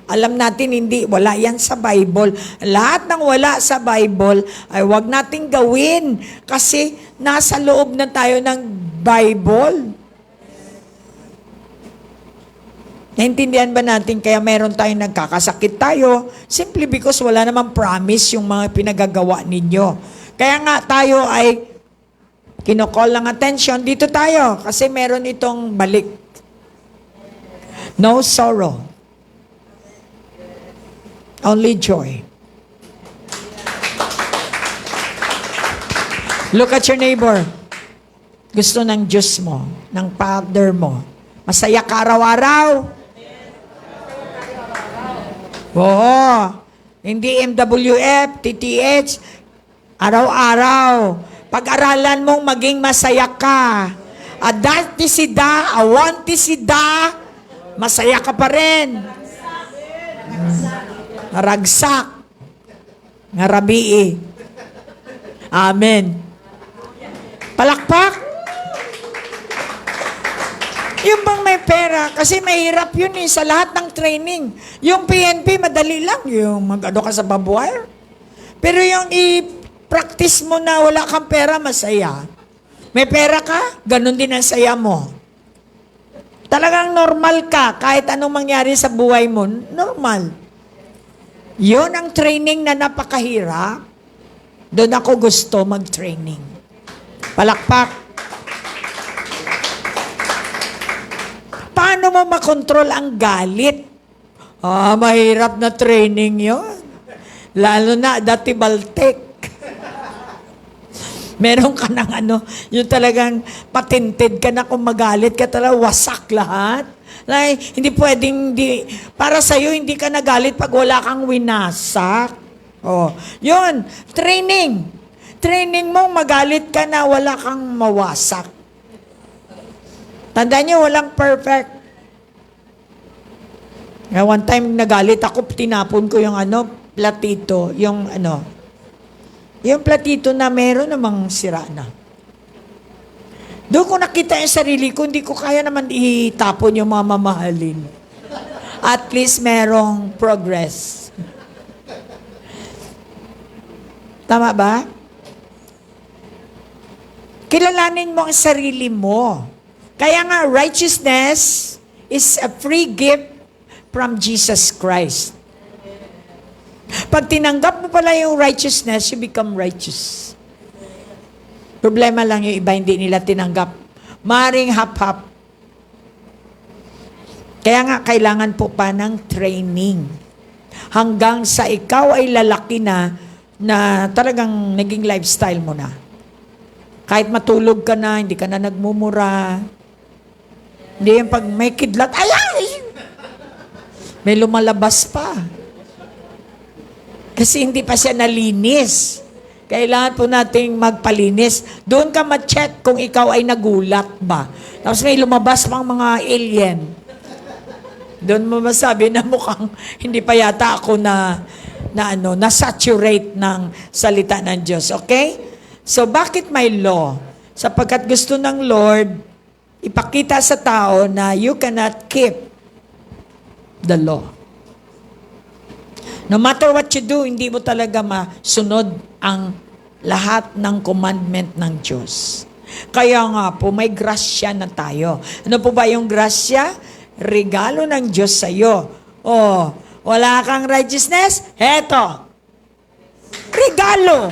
Alam natin wala yan sa Bible. Lahat ng wala sa Bible ay wag nating gawin kasi nasa loob na tayo ng Bible. Naintindihan ba natin kaya meron tayong nagkakasakit tayo simply because wala namang promise yung mga pinagagawa ninyo. Kaya nga tayo ay kinocall ng attention, dito tayo kasi meron itong balik. No sorrow. Only joy. Look at your neighbor. Gusto ng Diyos mo, ng Father mo. Masaya ka araw-araw. Oo. Hindi MWF, TTH, araw-araw. Pag-aralan mong maging masaya ka. Adati sida, awanti sida, masaya ka pa rin. Ragsak. Ngarabii. Amen. Palakpak. Yung bang may pera, kasi mahirap yun sa lahat ng training. Yung PNP, madali lang. Yung mag-ano ka sa barbwire. Pero yung practice mo na wala kang pera, masaya. May pera ka, ganun din ang saya mo. Talagang normal ka, kahit anong mangyari sa buhay mo, normal. Yun ang training na napakahirap. Doon ako gusto mag-training. Palakpak. Paano mo makontrol ang galit? Mahirap na training yon. Lalo na, dati baltek. Meron ka ng yung talagang patented ka na kung magalit ka talaga, wasak lahat. Like, hindi pwedeng, para sa'yo, hindi ka nagalit pag wala kang winasak. Yun, training. Training mo, magalit ka na wala kang mawasak. Tandaan niyo, walang perfect. One time nagalit ako, tinapon ko yung platito, yung platito na meron namang sira na. Doon ko nakita yung sarili ko, hindi ko kaya naman itapon yung mga mamahalin. At least merong progress. Tama ba? Kilalanin mo ang sarili mo. Kaya nga, righteousness is a free gift from Jesus Christ. Pag tinanggap mo pala yung righteousness, you become righteous. Problema lang yung iba, hindi nila tinanggap. Maring hap-hap. Kaya nga, kailangan po pa ng training. Hanggang sa ikaw ay lalaki na talagang naging lifestyle mo na. Kahit matulog ka na, hindi ka na nagmumura. Hindi yung pag may kidlat, ay! May lumalabas pa. Kasi hindi pa siya nalinis. Kailangan po nating magpalinis. Doon ka ma-check kung ikaw ay nagulat ba. Tapos may lumabas pang mga alien. Doon mo masabi na mukhang hindi pa yata ako na-saturate ng salita ng Diyos. Okay? So, bakit may law? Sapagkat gusto ng Lord ipakita sa tao na you cannot keep the law. No matter what you do, hindi mo talaga masunod ang lahat ng commandment ng Diyos. Kaya nga po, may grasya na tayo. Ano po ba yung grasya? Regalo ng Diyos sa iyo. Wala kang righteousness? Heto. Regalo.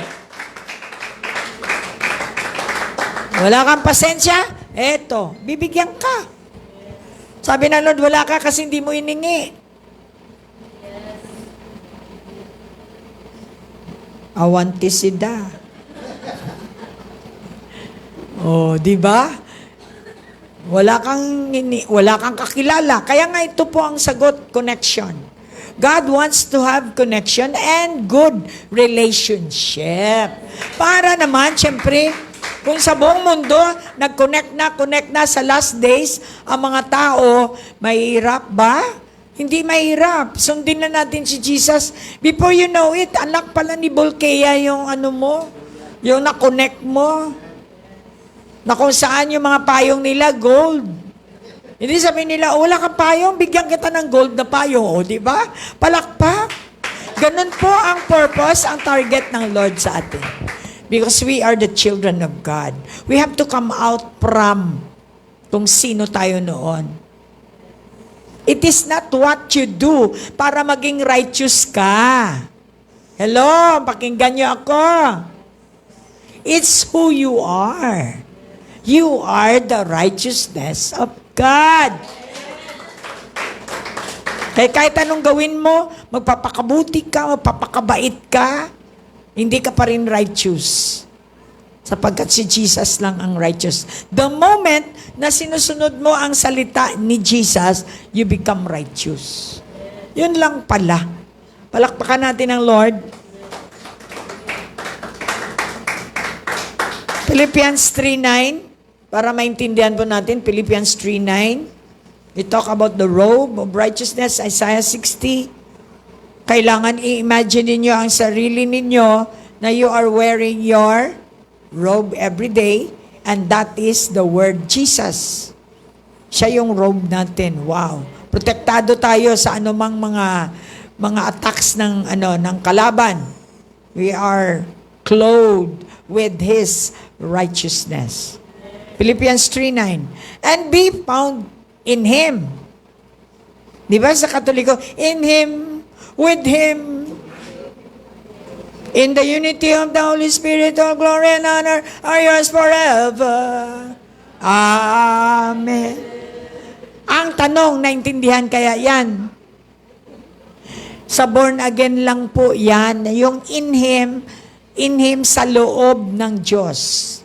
Wala kang pasensya? Heto. Bibigyan ka. Sabi ng Lord, wala ka kasi hindi mo iningi. Awantisida. Di ba? Wala kang kakilala. Kaya nga ito po ang sagot, connection. God wants to have connection and good relationship. Para naman, syempre, kung sa buong mundo, connect na sa last days, ang mga tao, mahirap ba? Hindi mahirap. Sundin na natin si Jesus. Before you know it, anak pala ni Volkea yung yung na-connect mo. Na kung saan yung mga payong nila, gold. Hindi sabihin nila, wala kang payong, bigyan kita ng gold na payong. Di ba? Palakpak. Ganun po ang purpose, ang target ng Lord sa atin. Because we are the children of God. We have to come out from kung sino tayo noon. It is not what you do para maging righteous ka. Hello, pakinggan niyo ako. It's who you are. You are the righteousness of God. Kaya kahit anong gawin mo, magpapakabuti ka, magpapakabait ka, hindi ka pa rin righteous. Sapagkat si Jesus lang ang righteous. The moment na sinusunod mo ang salita ni Jesus, you become righteous. Yun lang pala. Palakpakan natin ang Lord. Philippians 3:9. Para maintindihan po natin, Philippians 3:9. We talk about the robe of righteousness, Isaiah 60. Kailangan i-imagine ninyo ang sarili ninyo na you are wearing your robe every day, and that is the word Jesus. Siya yung robe natin. Wow. Protektado tayo sa anumang mga attacks ng kalaban. We are clothed with His righteousness. Philippians 3:9. And be found In Him. Di ba sa Katoliko? In Him, with Him, in the unity of the Holy Spirit, all glory and honor are yours forever. Amen. Ang tanong, naintindihan kaya yan? Sa born again lang po yan, yung in Him sa loob ng Diyos.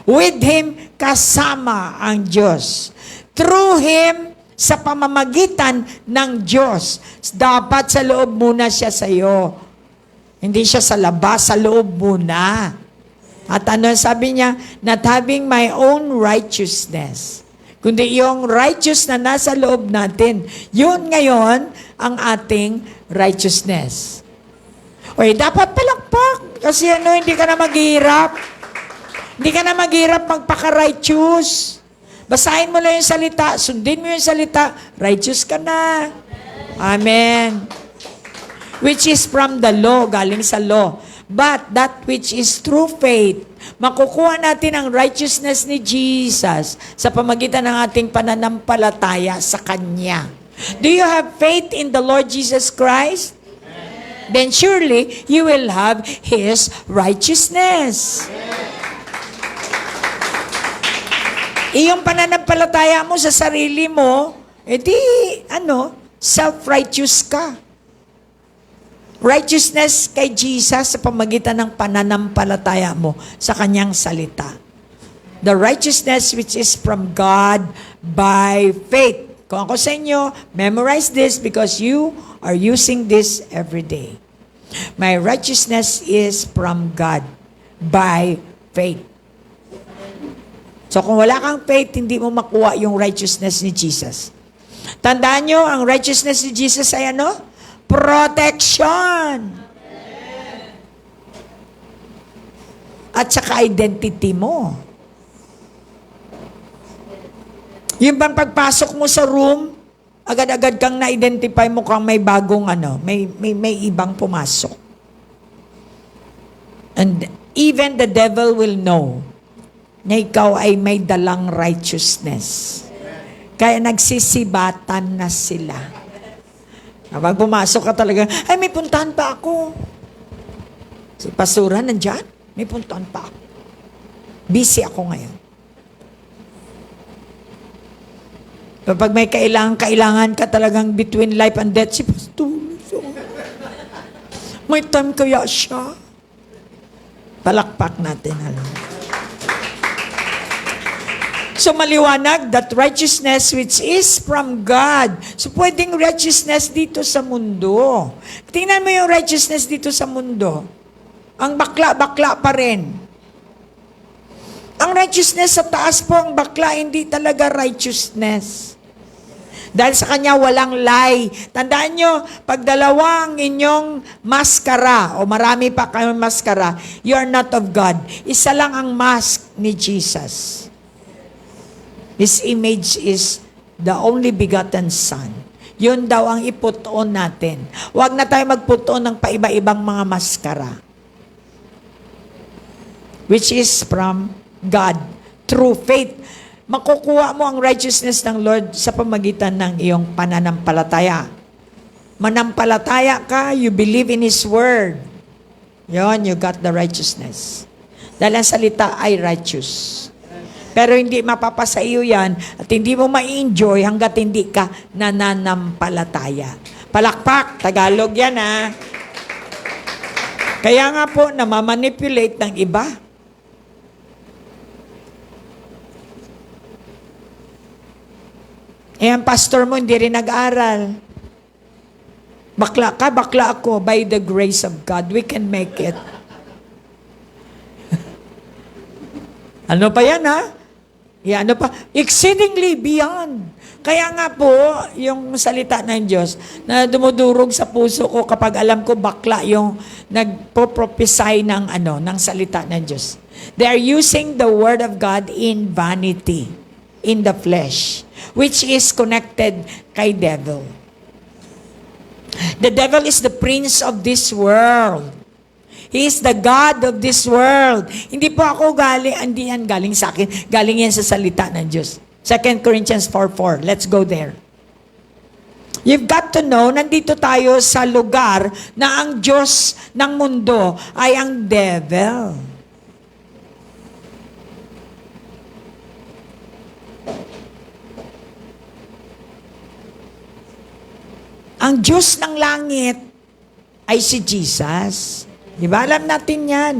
With Him, kasama ang Diyos. Through Him, sa pamamagitan ng Diyos. Dapat sa loob muna siya sa iyo. Hindi siya sa labas, sa loob muna. At ano sabi niya? Not having my own righteousness. Kundi yung righteous na nasa loob natin. Yun ngayon ang ating righteousness. Oy, dapat palakpak. Kasi hindi ka na maghihirap. Hindi ka na maghihirap magpaka-righteous. Basahin mo lang yung salita, sundin mo yung salita, righteous ka na. Amen. Which is from the law, galing sa law. But that which is through faith, makukuha natin ang righteousness ni Jesus sa pamagitan ng ating pananampalataya sa Kanya. Do you have faith in the Lord Jesus Christ? Then surely you will have His righteousness. Iyong pananampalataya mo sa sarili mo, self-righteous ka. Righteousness kay Jesus sa pamagitan ng pananampalataya mo sa Kanyang salita. The righteousness which is from God by faith. Kung ako sa inyo, memorize this because you are using this every day. My righteousness is from God by faith. So kung wala kang faith, hindi mo makuha yung righteousness ni Jesus. Tandaan nyo, ang righteousness ni Jesus ay ano? Protection. At saka identity mo. Yung bang pagpasok mo sa room, agad-agad kang na-identify mo kung may bagong may ibang pumasok. And even the devil will know na ikaw ay may dalang righteousness. Kaya nagsisibatan na sila. Kapag pumasok ka talaga, ay may puntahan pa ako. Si Pastora nandyan, may puntahan pa ako. Busy ako ngayon. Kapag may kailangan ka talagang between life and death, si Pastor, may time kaya siya? Palakpak natin, So maliwanag that righteousness which is from God. So pwedeng righteousness dito sa mundo. Tingnan mo yung righteousness dito sa mundo. Ang bakla-bakla pa rin. Ang righteousness sa taas po, ang bakla, hindi talaga righteousness. Dahil sa kanya walang lie. Tandaan nyo, pag dalawang inyong maskara, o marami pa kayong maskara, you are not of God. Isa lang ang mask ni Jesus. His image is the only begotten Son. Yun daw ang iputoon natin. Huwag na tayo magputoon ng paiba-ibang mga maskara. Which is from God. Through faith. Makukuha mo ang righteousness ng Lord sa pamagitan ng iyong pananampalataya. Manampalataya ka, you believe in His Word. Yon, you got the righteousness. Dahil ang salita ay righteous. Pero hindi mapapasa iyo yan at hindi mo ma-enjoy hanggat hindi ka nananampalataya. Palakpak, Tagalog yan Kaya nga po, namamanipulate ng iba. Ang pastor mo hindi rin nag-aral. Bakla ka, bakla ako. By the grace of God, we can make it. Ano pa yan exceedingly beyond. Kaya nga po, yung salita ng Diyos na dumudurog sa puso ko kapag alam ko bakla yung nagpo-prophesy ng salita ng Diyos. They are using the word of God in vanity, in the flesh, which is connected kay devil. The devil is the prince of this world. He is the God of this world. Hindi po ako galing sa akin. Galing yan sa salita ng Diyos. 2 Corinthians 4:4. Let's go there. You've got to know, nandito tayo sa lugar na ang Diyos ng mundo ay ang devil. Ang Diyos ng langit ay si Jesus. Di ba? Alam natin yan.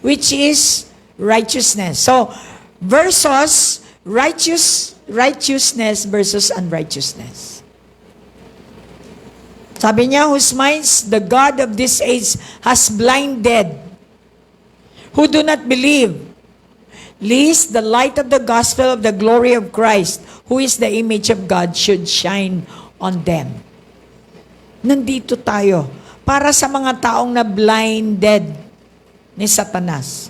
Which is righteousness. So, versus righteousness versus unrighteousness. Sabi niya, whose minds the God of this age has blinded, who do not believe, lest the light of the gospel of the glory of Christ, who is the image of God, should shine on them. Nandito tayo para sa mga taong na blinded ni Satanas.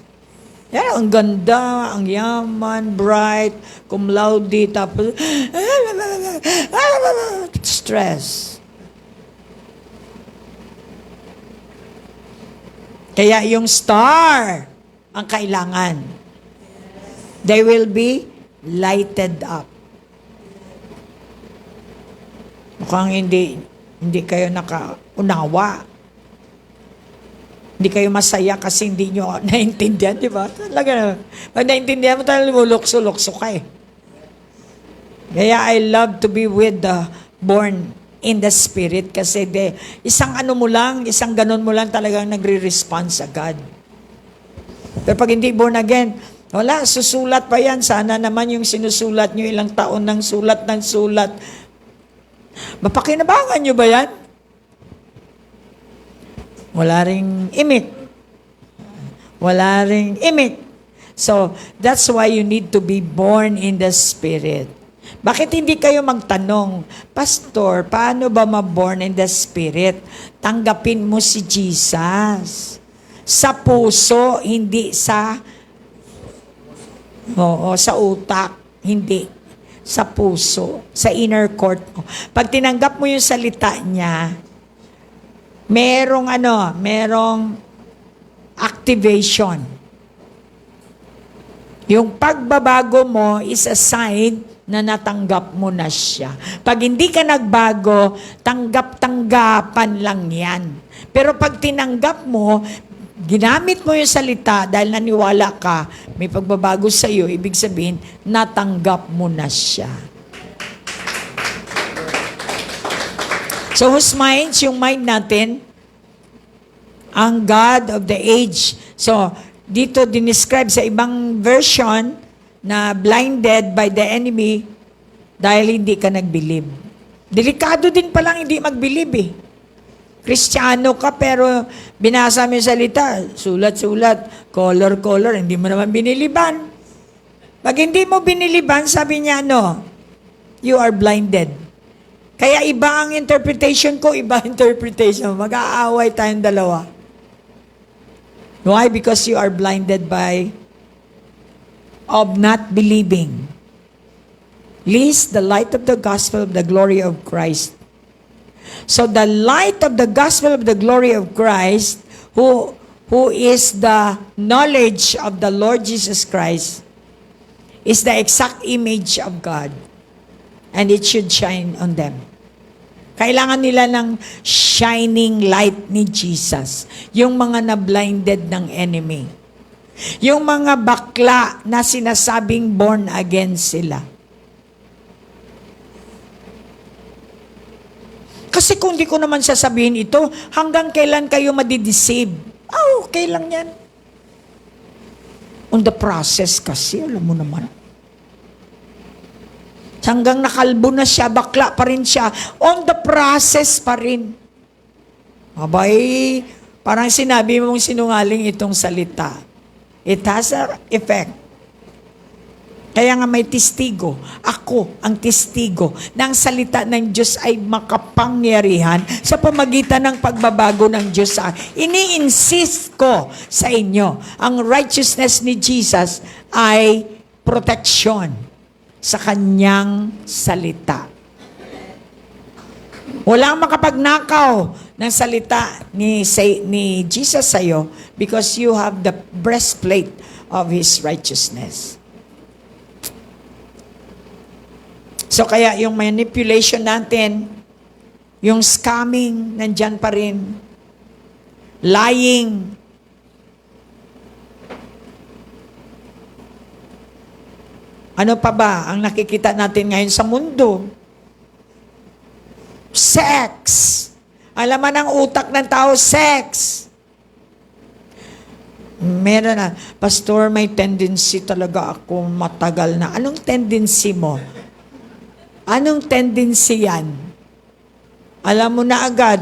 Yan, ang ganda, ang yaman, bright, cum laude, tapos stress. Kaya yung star ang kailangan. They will be lighted up. Mukhang hindi kayo nakaunawa. Hindi kayo masaya kasi hindi nyo naintindihan, di ba? Talaga, pag naintindihan mo, talaga lumulukso-lukso ka eh. Kaya I love to be with the born in the Spirit kasi isang ano mo lang, isang ganun mo lang talagang nagre-respond sa God. Pero pag hindi born again, wala, susulat pa yan. Sana naman yung sinusulat nyo ilang taon ng sulat ng sulat. Mapakinabangan nyo ba yan? Wala ring imik. Wala ring imik. So, that's why you need to be born in the Spirit. Bakit hindi kayo magtanong, Pastor, paano ba ma-born in the Spirit? Tanggapin mo si Jesus. Sa puso, hindi sa sa utak, hindi. Sa puso, sa inner court mo. Pag tinanggap mo yung salita niya, merong activation. Yung pagbabago mo is a sign na natanggap mo na siya. Pag hindi ka nagbago, tanggap-tanggapan lang yan. Pero pag tinanggap mo, ginamit mo yung salita dahil naniwala ka, may pagbabago sa iyo, ibig sabihin, natanggap mo na siya. So whose minds? Yung mind natin, ang God of the age. So, dito dinescribe sa ibang version na blinded by the enemy dahil hindi ka nag-believe. Delikado din palang hindi mag-believe eh. Kristiyano ka pero binasa mo yung salita, sulat-sulat, color-color, hindi mo naman biniliban. Pag hindi mo biniliban, sabi niya you are blinded. Kaya iba ang interpretation ko, iba interpretation. Mag-aaway tayong dalawa. Why? Because you are blinded of not believing. Lest the light of the gospel of the glory of Christ. So the light of the gospel of the glory of Christ, who is the knowledge of the Lord Jesus Christ, is the exact image of God. And it should shine on them. Kailangan nila ng shining light ni Jesus. Yung mga na-blinded ng enemy. Yung mga bakla na sinasabing born again sila. Kasi kung di ko naman sasabihin ito, hanggang kailan kayo madideceive? Okay lang yan. On the process kasi, alam mo naman. Hanggang nakalbo na siya, bakla pa rin siya. On the process pa rin. Abay, parang sinabi mong sinungaling itong salita. It has an effect. Kaya nga may testigo. Ako ang testigo ng salita ng Diyos ay makapangyarihan sa pamagitan ng pagbabago ng Diyos. Ini-insist ko sa inyo, ang righteousness ni Jesus ay protection sa kanyang salita. Walang makapagnakaw ng salita ni Jesus sa iyo because you have the breastplate of His righteousness. So kaya yung manipulation natin, yung scamming, nandyan pa rin. Lying. Ano pa ba ang nakikita natin ngayon sa mundo? Sex. Alaman ng utak ng tao, sex. Meron na, Pastor, may tendency talaga ako matagal na. Anong tendency mo? Anong tendency yan? Alam mo na agad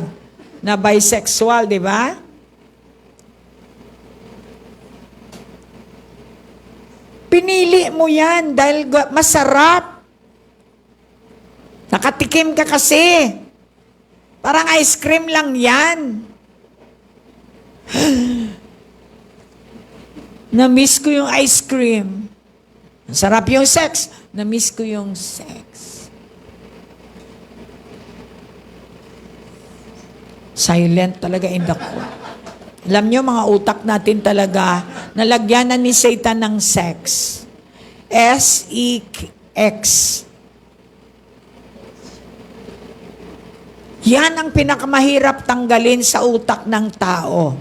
na bisexual, di ba? Pinili mo yan dahil masarap. Nakatikim ka kasi. Parang ice cream lang yan. Na-miss ko yung ice cream. Sarap yung sex. Na-miss ko yung sex. Silent talaga in the court. Alam nyo, mga utak natin talaga, nalagyan na ni Satan ng sex. S-E-X. Yan ang pinakamahirap tanggalin sa utak ng tao.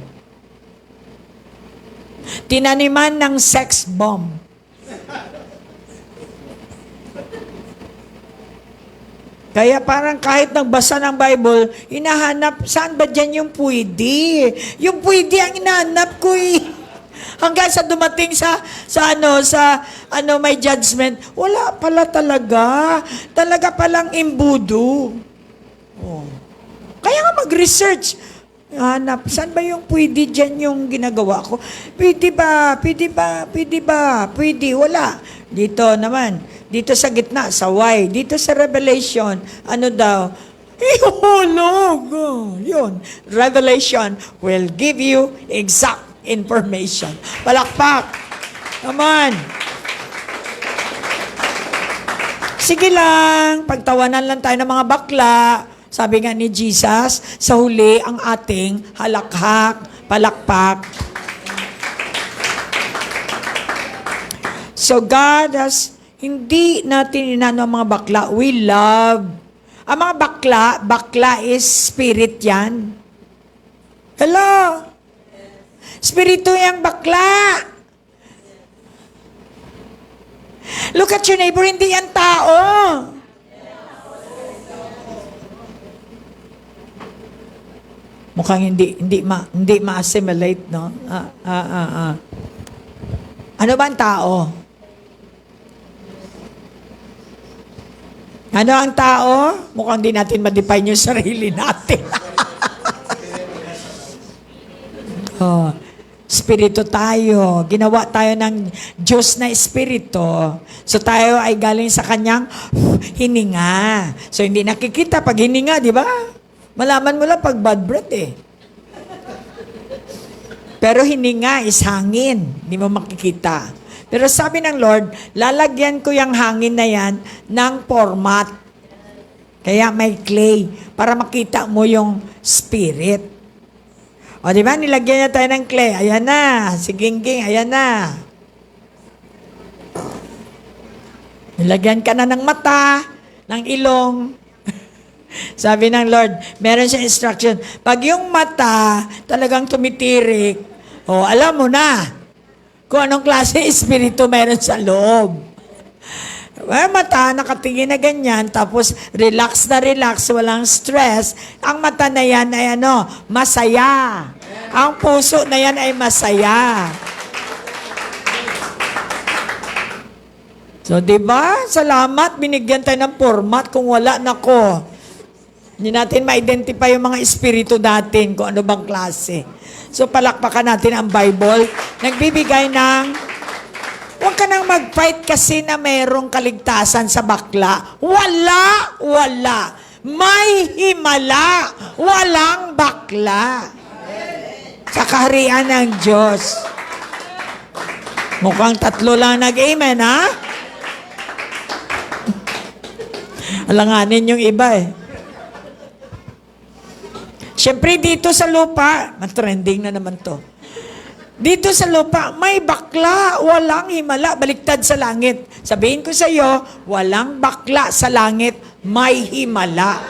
Tinaniman ng sex bomb. Kaya parang kahit nagbasa ng Bible, hinahanap, saan ba dyan yung pwede? Yung pwede ang hinahanap ko eh. Hanggang sa dumating sa may judgment, wala pala talaga. Talaga palang imbudo. Oh. Kaya nga mag-research. Hanap, saan ba yung pwede dyan yung ginagawa ko? Pwede ba? Pwede ba? Pwede ba? Pwede, wala. Dito naman, dito sa gitna, sa Y. Dito sa Revelation, ano daw? Ihulog. Yun. Revelation will give you exact information. Palakpak. Come on. Sige lang, pagtawanan lang tayo ng mga bakla. Sabi nga ni Jesus, sa huli ang ating halakhak, palakpak. So God has, hindi natin inano ang mga bakla, we love. Ang mga bakla is spirit yan. Hello? Spirito yung bakla. Look at your neighbor, hindi yan tao. Mukhang hindi ma-assimilate, no? Ano ba ang tao? Ano ang tao? Mukhang di natin ma-define yung sarili natin. Oh, spirito tayo. Ginawa tayo ng Diyos na espiritu. So tayo ay galing sa kanyang hininga. So hindi nakikita pag hininga, di ba? Malaman mo lang pag bad breath eh. Pero hininga is hangin. Hindi mo makikita. Pero sabi ng Lord, lalagyan ko yung hangin na yan ng format. Kaya may clay para makita mo yung spirit. O di ba, nilagyan niya tayo ng clay. Ayan na. Si Gingging, ayan na. Nilagyan ka na ng mata, ng ilong. Sabi ng Lord, meron siya instruction. Pag yung mata talagang tumitirik, alam mo na kung anong klase espiritu meron sa loob. Mata, nakatingin na ganyan, tapos relax na relax, walang stress. Ang mata na yan ay masaya. Ang puso na yan ay masaya. So, diba? Salamat, binigyan tayo ng format. Kung wala, nako. Hindi natin ma-identify yung mga espiritu natin kung ano bang klase. So, palakpakan natin ang Bible. Nagbibigay ng, huwag ka nang mag-fight kasi na mayroong kaligtasan sa bakla. Wala. May himala. Walang bakla. Sa kaharian ng Diyos. Mukhang 3 lang nag-amen, ha? Alanganin yung iba eh. Siyempre dito sa lupa, matrending na naman to. Dito sa lupa, may bakla, walang himala, baliktad sa langit. Sabihin ko sa iyo, walang bakla sa langit, may himala.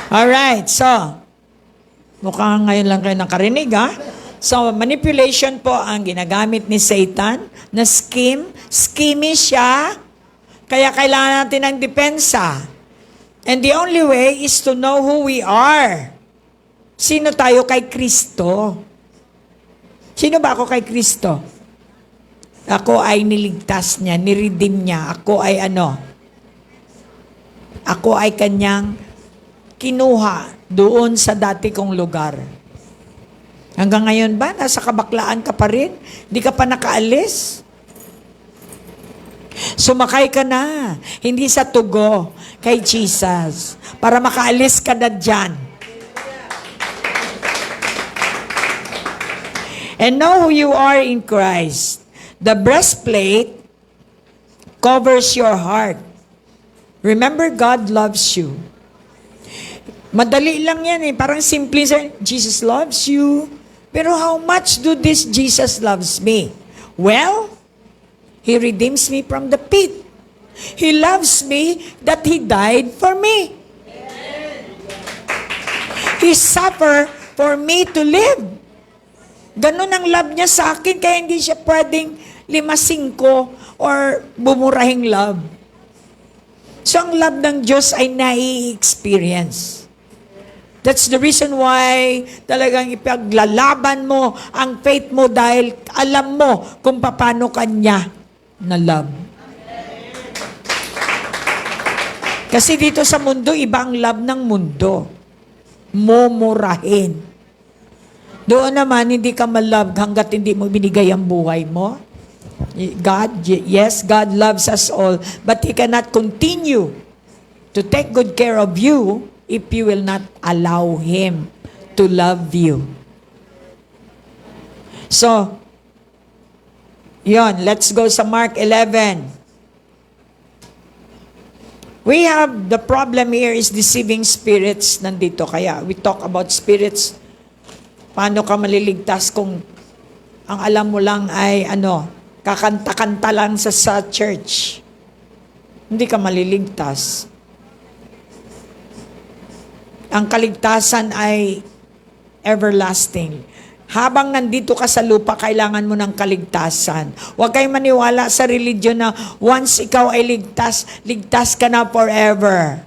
Alright, so, mukhang ngayon lang kayo nakarinig, ha? So, manipulation po ang ginagamit ni Satan na scheme. Scheming siya, kaya kailangan natin ng depensa. And the only way is to know who we are. Sino tayo kay Kristo? Sino ba ako kay Kristo? Ako ay niligtas niya, niredeem niya. Ako ay ano? Ako ay kanyang kinuha doon sa dati kong lugar. Hanggang ngayon ba, nasa kabaklaan ka pa rin? Di ka pa nakaalis? Sumakay ka na, hindi sa tugo, kay Jesus, para makaalis ka na dyan. And know who you are in Christ. The breastplate covers your heart. Remember, God loves you. Madali lang yan eh. Parang simple sa Jesus loves you. Pero how much do this Jesus loves me? Well, He redeems me from the pit. He loves me that He died for me. He suffered for me to live. Ganun ang love niya sa akin, kaya hindi siya pwedeng 5-5 or bumurahing love. So ang love ng Diyos ay nai-experience. That's the reason why talagang ipaglalaban mo ang faith mo dahil alam mo kung paano kanya na love. Kasi dito sa mundo, iba ang love ng mundo. Mumurahin. Doon naman, hindi ka malove hanggat hindi mo binigay ang buhay mo. God, yes, God loves us all, but He cannot continue to take good care of you if you will not allow Him to love you. So, yon, let's go sa Mark 11. We have, the problem here is deceiving spirits nandito. Kaya we talk about spirits. Paano ka maliligtas kung ang alam mo lang ay kakanta-kanta lang sa church? Hindi ka maliligtas. Ang kaligtasan ay everlasting. Habang nandito ka sa lupa, kailangan mo ng kaligtasan. Huwag kayong maniwala sa religion na once ikaw ay ligtas, ligtas ka na forever.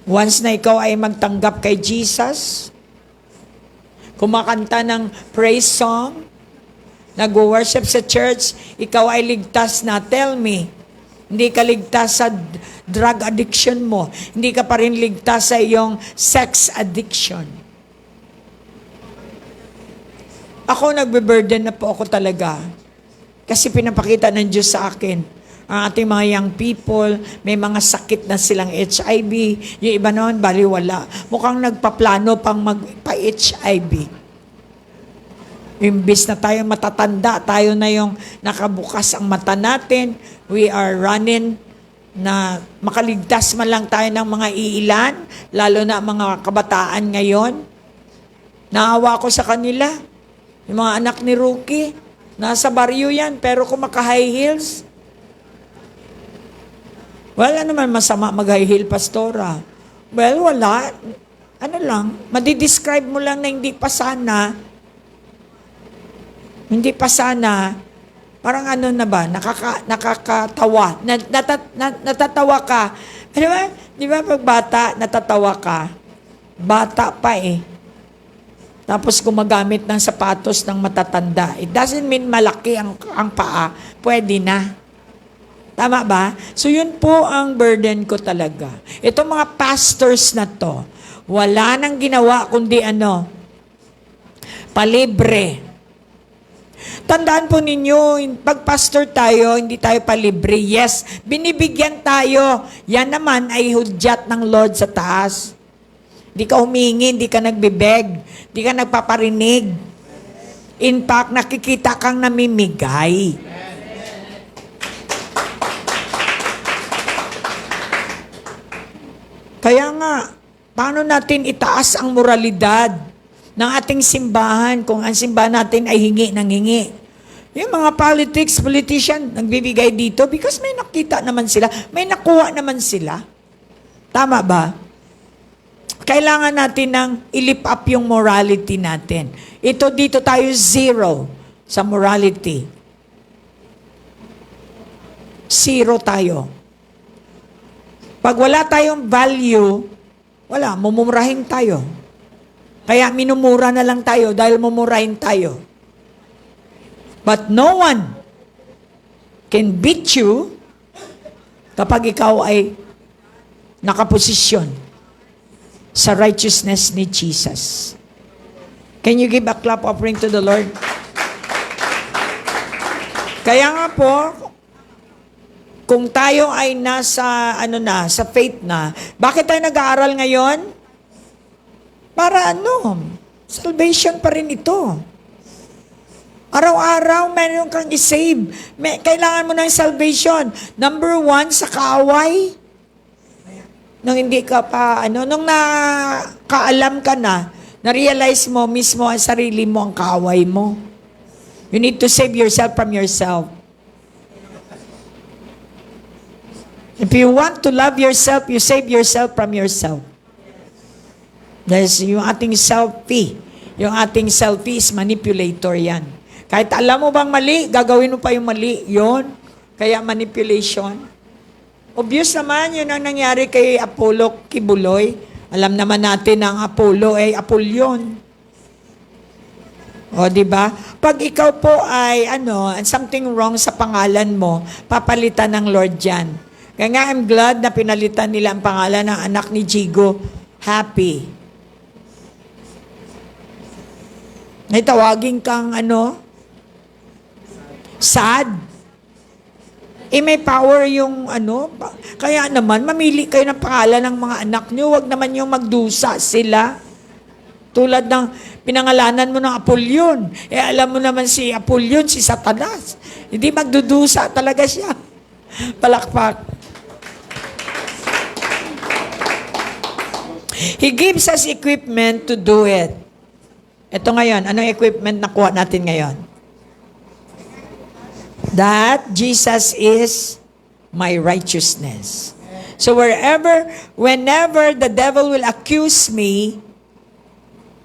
Once na ikaw ay magtanggap kay Jesus, kumakanta ng praise song, nag-worship sa church, ikaw ay ligtas na. Tell me, hindi ka ligtas sa drug addiction mo. Hindi ka pa rin ligtas sa iyong sex addiction. Ako, nagbe-burden na po ako talaga. Kasi pinapakita ng Diyos sa akin. Ang ating mga young people, may mga sakit na silang HIV. Yung iba naman, baliwala. Mukhang nagpaplano pang magpa-HIV. Imbis na tayo matatanda, tayo na yung nakabukas ang mata natin. We are running na makaligtas man lang tayo ng mga iilan, lalo na mga kabataan ngayon. Naawa ko sa kanila. Yung mga anak ni Rookie, nasa baryo yan, pero kung maka-high heels, wala naman masama mag-high heel, pastora. Well, wala. Ano lang, madidescribe mo lang na hindi pa sana, parang ano na ba, nakakatawa, natatawa ka. Di ba pag bata, natatawa ka? Bata pa eh. Tapos gumagamit ng sapatos ng matatanda. It doesn't mean malaki ang paa. Pwede na. Tama ba? So yun po ang burden ko talaga. Itong mga pastors na to, wala nang ginawa kundi palibre. Tandaan po ninyo, pag pastor tayo, hindi tayo palibre. Yes, binibigyan tayo. Yan naman ay hudyat ng Lord sa taas. Hindi ka humingi, hindi ka nagbibeg, hindi ka nagpaparinig. In fact, nakikita kang namimigay. Kaya nga, Paano natin itaas ang moralidad ng ating simbahan kung ang simbahan natin ay hingi ng hingi? Yung mga politician, nagbibigay dito because may nakita naman sila, may nakuha naman sila. Tama ba? Kailangan natin ng i-lift up yung morality natin. Ito dito tayo zero sa morality. Zero tayo. Pag wala tayong value, wala, mumurahin tayo. Kaya minumura na lang tayo dahil mumurahin tayo. But no one can beat you kapag ikaw ay nakaposisyon sa righteousness ni Jesus. Can you give a clap offering to the Lord? Kaya nga po, kung tayo ay nasa sa faith na, bakit tayo nag-aaral ngayon? Para salvation pa rin ito. Araw-araw, meron kang i-save. Kailangan mo ng salvation. Number 1, sa kaaway. Nung hindi ka pa, nung nakaalam ka na-realize mo mismo ang sarili mo ang kaaway mo. You need to save yourself from yourself. If you want to love yourself, you save yourself from yourself. Dahil yung ating selfie. Yung ating selfie is manipulator yan. Kahit alam mo bang mali, gagawin mo pa yung mali. Yon. Kaya manipulation. Obvious naman, yun ang nangyari kay Apollo Kibuloy. Alam naman natin ang Apollo ay Apollyon. O, di ba? Pag ikaw po ay, something wrong sa pangalan mo, papalitan ng Lord yan. Kaya nga, I'm glad na pinalitan nila ang pangalan ng anak ni Jigo. Happy. Naitawagin kang sad. May power yung kaya naman, mamili kayo ng pangalan ng mga anak nyo. Huwag naman yung magdusa sila. Tulad ng pinangalanan mo ng Apollyon. Alam mo naman si Apollyon, si Satanas. Hindi magdudusa talaga siya. Palakpak. He gives us equipment to do it. Ito ngayon, anong equipment na kuha natin ngayon? That Jesus is my righteousness. So whenever the devil will accuse me,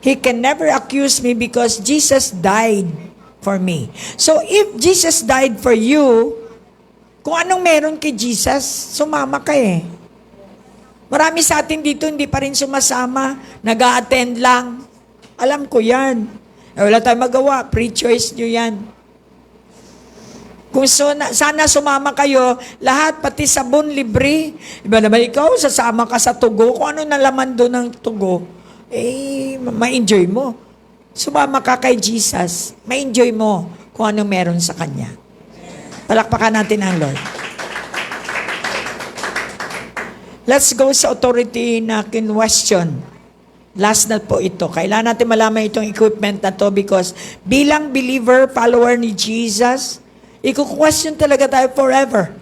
he can never accuse me because Jesus died for me. So if Jesus died for you, kung anong meron kay Jesus, sumama ka eh. Marami sa atin dito hindi pa rin sumasama, nag-a-attend lang. Alam ko yan. Wala tayong magawa, pre-choice nyo yan. Kung sana sumama kayo, lahat, pati sabon, libre. Iba naman ikaw, sasama ka sa tugo. Kung ano nalaman doon ng tugo, ma-enjoy mo. Sumama ka kay Jesus, ma-enjoy mo kung ano meron sa Kanya. Palakpakan natin ang Lord. Let's go sa authority na question. Last na po ito. Kailangan natin malaman itong equipment na to because bilang believer, follower ni Jesus, i-question talaga tayo forever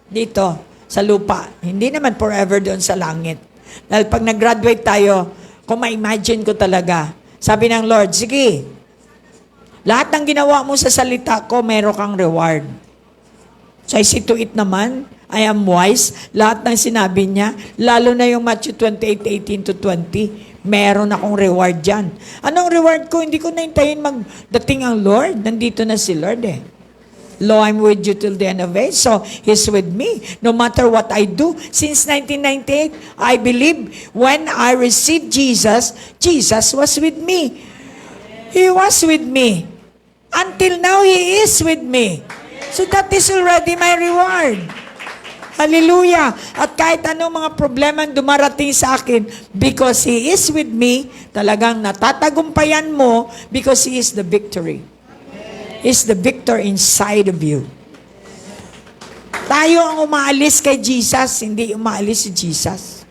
dito sa lupa. Hindi naman forever doon sa langit. Dahil pag nag-graduate tayo, kung ma-imagine ko talaga, sabi ng Lord, sige, lahat ng ginawa mo sa salita ko, meron kang reward. So I see to it naman, I am wise. Lahat ng sinabi niya, lalo na yung Matthew 28:18-20, meron akong reward dyan. Anong reward ko? Hindi ko naintayin magdating ang Lord. Nandito na si Lord eh. Lo, I'm with you till the end of age. So, He's with me. No matter what I do. Since 1998, I believe when I received Jesus, Jesus was with me. He was with me. Until now, He is with me. So that is already my reward. Hallelujah. At kahit anong mga problema dumarating sa akin, because He is with me, talagang natatagumpayan mo because He is the victory. He is the victor inside of you. Tayo ang umaalis kay Jesus, hindi umaalis si Jesus.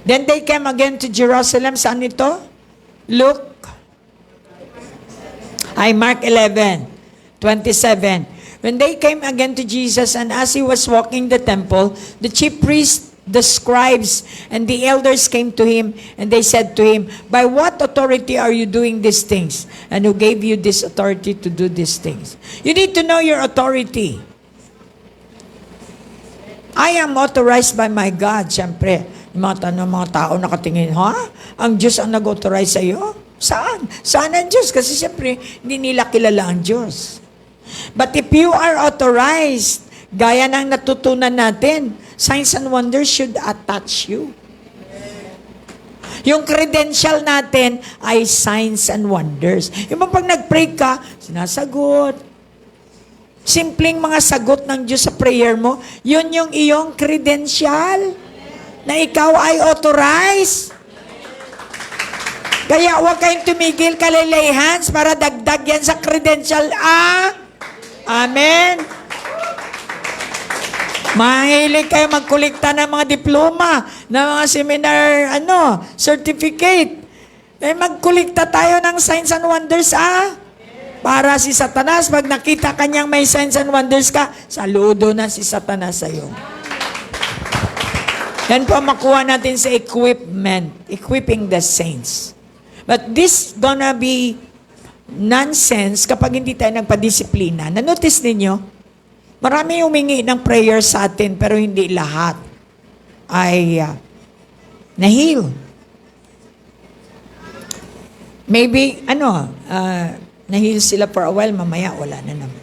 Then they came again to Jerusalem. Saan ito? Mark 11:27. When they came again to Jesus, and as He was walking the temple, the chief priests the scribes and the elders came to him, and they said to him, "By what authority are you doing these things? And who gave you this authority to do these things?" You need to know your authority. I am authorized by my God. Siyempre, mga tao nakatingin, ha? Ang Diyos ang nag-authorize sa iyo? Saan? Saan ang Diyos? Kasi siyempre, hindi nila kilala ang Diyos. But if you are authorized, gaya ng natutunan natin, signs and wonders should attach you. Yung credential natin ay signs and wonders. Yung pag nag-pray ka, sinasagot. Simpleng mga sagot ng Diyos sa prayer mo, yun yung iyong credential na ikaw ay authorized. Kaya huwag kayong tumigil, kalilay hands para dagdag yan sa credential. Amen. Mahilig kayo magkolekta ng mga diploma, ng mga seminar, certificate. Magkolekta tayo ng signs and wonders, Para si Satanas, pag nakita kanyang may signs and wonders ka, saludo na si Satanas sa'yo. Yan po makuha natin sa equipment, equipping the saints. But this gonna be nonsense kapag hindi tayo nagpadisiplina. Na-notice ninyo? Marami humingi ng prayer sa atin, pero hindi lahat ay na-heal. Maybe, na-heal sila for a while, mamaya wala na naman.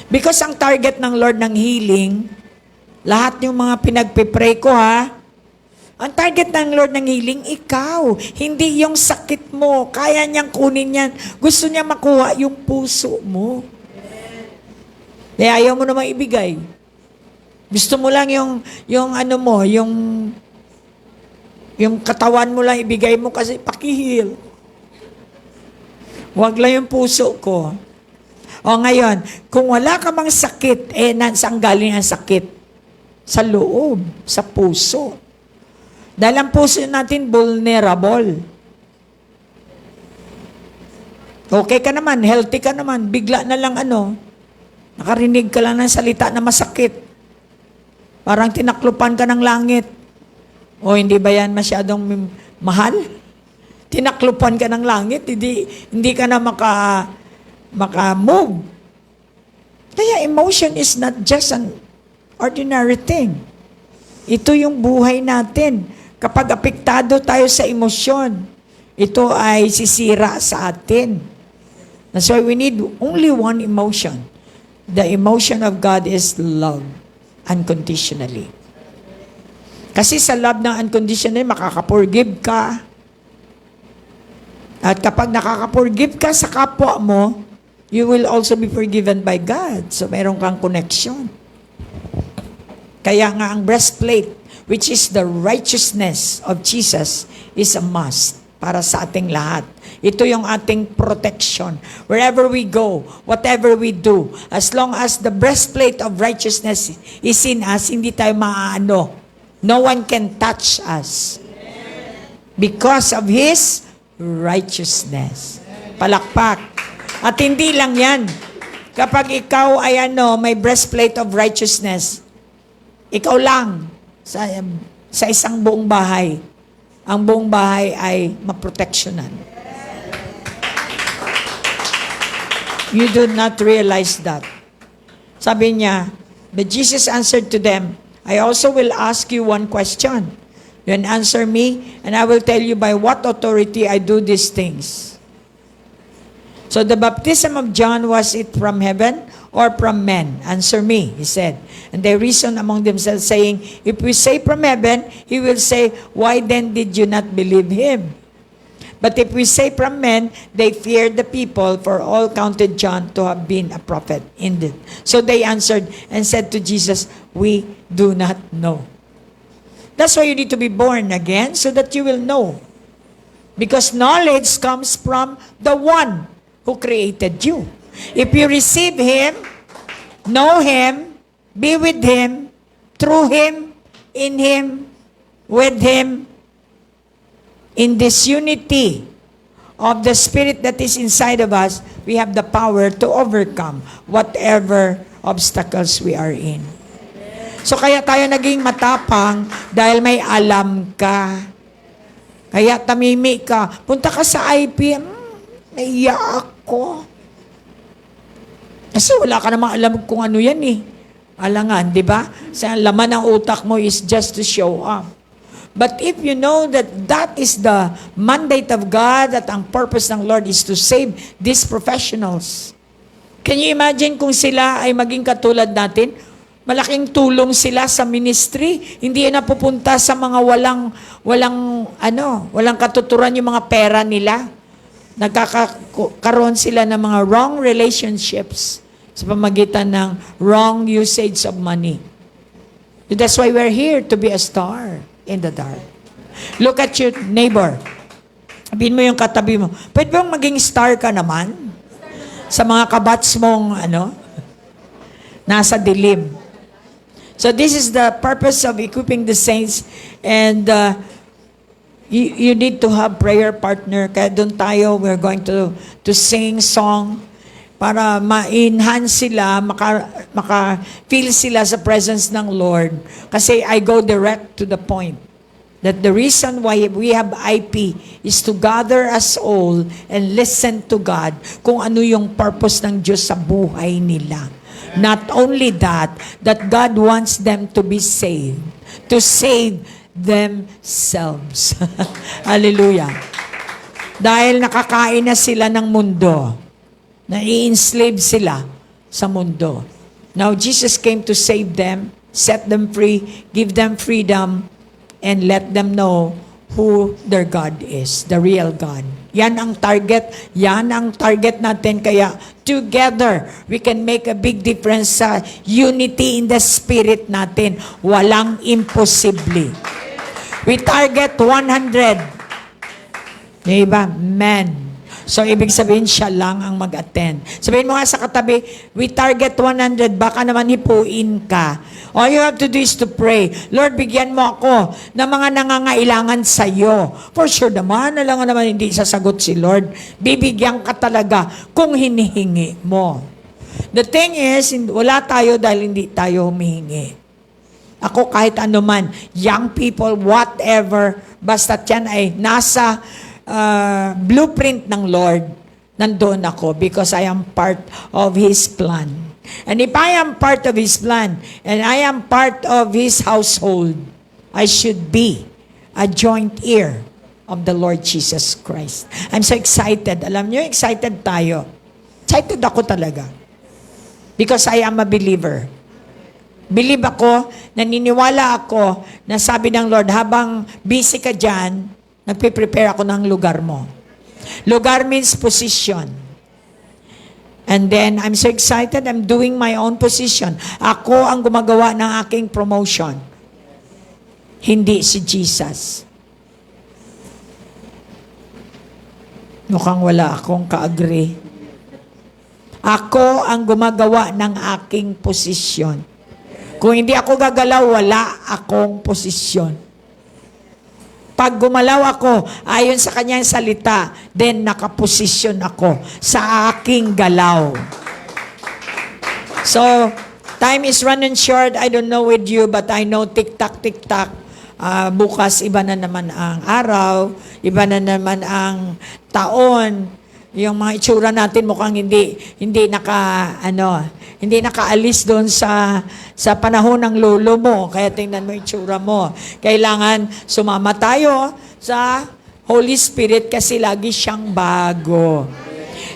Because ang target ng Lord ng healing, lahat yung mga pinagpipray ko, ang target ng Lord ng healing, ikaw. Hindi yung sakit mo. Kaya niyang kunin yan. Gusto niya makuha yung puso mo. Kaya ayaw mo namang ibigay. Gusto mo lang yung katawan mo lang ibigay mo kasi pakihil. Huwag lang yung puso ko. O ngayon, kung wala ka mang sakit, saan galing ang sakit? Sa loob, sa puso. Dahil ang puso natin vulnerable. Okay ka naman, healthy ka naman, bigla na lang nakarinig ka lang ng salita na masakit. Parang tinaklupan ka ng langit. O hindi ba yan masyadong mahal? Tinaklupan ka ng langit, hindi ka na maka-move. Kaya emotion is not just an ordinary thing. Ito yung buhay natin. Kapag apektado tayo sa emosyon, ito ay sisira sa atin. That's why we need only one emotion. The emotion of God is love, unconditionally. Kasi sa love ng unconditionally, makaka-forgive ka. At kapag nakaka-forgive ka sa kapwa mo, you will also be forgiven by God. So, mayroon kang connection. Kaya nga ang breastplate, which is the righteousness of Jesus, is a must para sa ating lahat. Ito yung ating protection. Wherever we go, whatever we do, as long as the breastplate of righteousness is in us, hindi tayo maaano. No one can touch us. Because of His righteousness. Palakpak. At hindi lang yan. Kapag ikaw ay may breastplate of righteousness, ikaw lang sa isang buong bahay, ang buong bahay ay maproteksyonan. You do not realize that. Sabi niya, but Jesus answered to them, I also will ask you one question. Then answer me, and I will tell you by what authority I do these things. So the baptism of John, was it from heaven or from men? Answer me, he said. And they reasoned among themselves, saying, if we say from heaven, he will say, why then did you not believe him? But if we say from men, they feared the people, for all counted John to have been a prophet indeed. So they answered and said to Jesus, we do not know. That's why you need to be born again, so that you will know. Because knowledge comes from the one who created you. If you receive Him, know Him, be with Him, through Him, in Him, with Him, in this unity of the Spirit that is inside of us, we have the power to overcome whatever obstacles we are in. So kaya tayo naging matapang dahil may alam ka. Kaya tamimi ka. Punta ka sa IP, naiya ako. Kasi wala ka namang alam kung ano yan eh. Alangan, di ba? Sa laman ng utak mo is just to show up. But if you know that that is the mandate of God, that ang purpose ng Lord is to save these professionals. Can you imagine kung sila ay maging katulad natin? Malaking tulong sila sa ministry. Hindi na pupunta sa mga walang katuturan yung mga pera nila. Nagkakaroon sila ng mga wrong relationships sa pamagitan ng wrong usage of money. That's why we're here, to be a star in the dark. Look at your neighbor. Sabihin mo yung katabi mo, pwede bang maging star ka naman? Sa mga kabats mong, nasa dilim. So this is the purpose of equipping the saints, and you need to have prayer partner. Kaya doon tayo, we're going to sing song para ma-enhance sila, maka-feel sila sa presence ng Lord. Kasi I go direct to the point that the reason why we have IP is to gather us all and listen to God kung ano yung purpose ng Diyos sa buhay nila. Not only that God wants them to be saved, to save themselves. Hallelujah. Dahil nakakain na sila ng mundo, na-i-enslave sila sa mundo. Now, Jesus came to save them, set them free, give them freedom, and let them know who their God is, the real God. Yan ang target. Yan ang target natin. Kaya together, we can make a big difference sa unity in the spirit natin. Walang imposible. We target 100. Diba? Men. So, ibig sabihin, siya lang ang mag-attend. Sabihin mo nga sa katabi, we target 100, baka naman hipuin ka. All you have to do is to pray. Lord, bigyan mo ako ng mga nangangailangan sa iyo. For sure naman, alam naman hindi sasagot si Lord. Bibigyan ka talaga kung hinihingi mo. The thing is, wala tayo dahil hindi tayo humihingi. Ako kahit ano man, young people, whatever, basta't yan ay nasa blueprint ng Lord, nandoon ako because I am part of His plan. And if I am part of His plan and I am part of His household, I should be a joint heir of the Lord Jesus Christ. I'm so excited. Alam niyo, excited tayo. Excited ako talaga. Because I am a believer. Believe ako, naniniwala ako na sabi ng Lord, habang busy ka dyan, nagpe-prepare ako ng lugar mo. Lugar means position. And then, I'm so excited, I'm doing my own position. Ako ang gumagawa ng aking promotion. Hindi si Jesus. Mukhang wala akong ka-agree. Ako ang gumagawa ng aking posisyon. Kung hindi ako gagalaw, wala akong posisyon. Pag gumalaw ako, ayon sa kanyang salita, then nakaposisyon ako sa aking galaw. So, time is running short. I don't know with you, but I know tick-tack, tick-tack. Bukas, iba na naman ang araw, iba na naman ang taon. Yung mga itsura natin mukhang hindi nakaalis doon sa panahon ng lolo mo. Kaya tingnan mo itsura mo. Kailangan sumama tayo sa Holy Spirit kasi lagi siyang bago.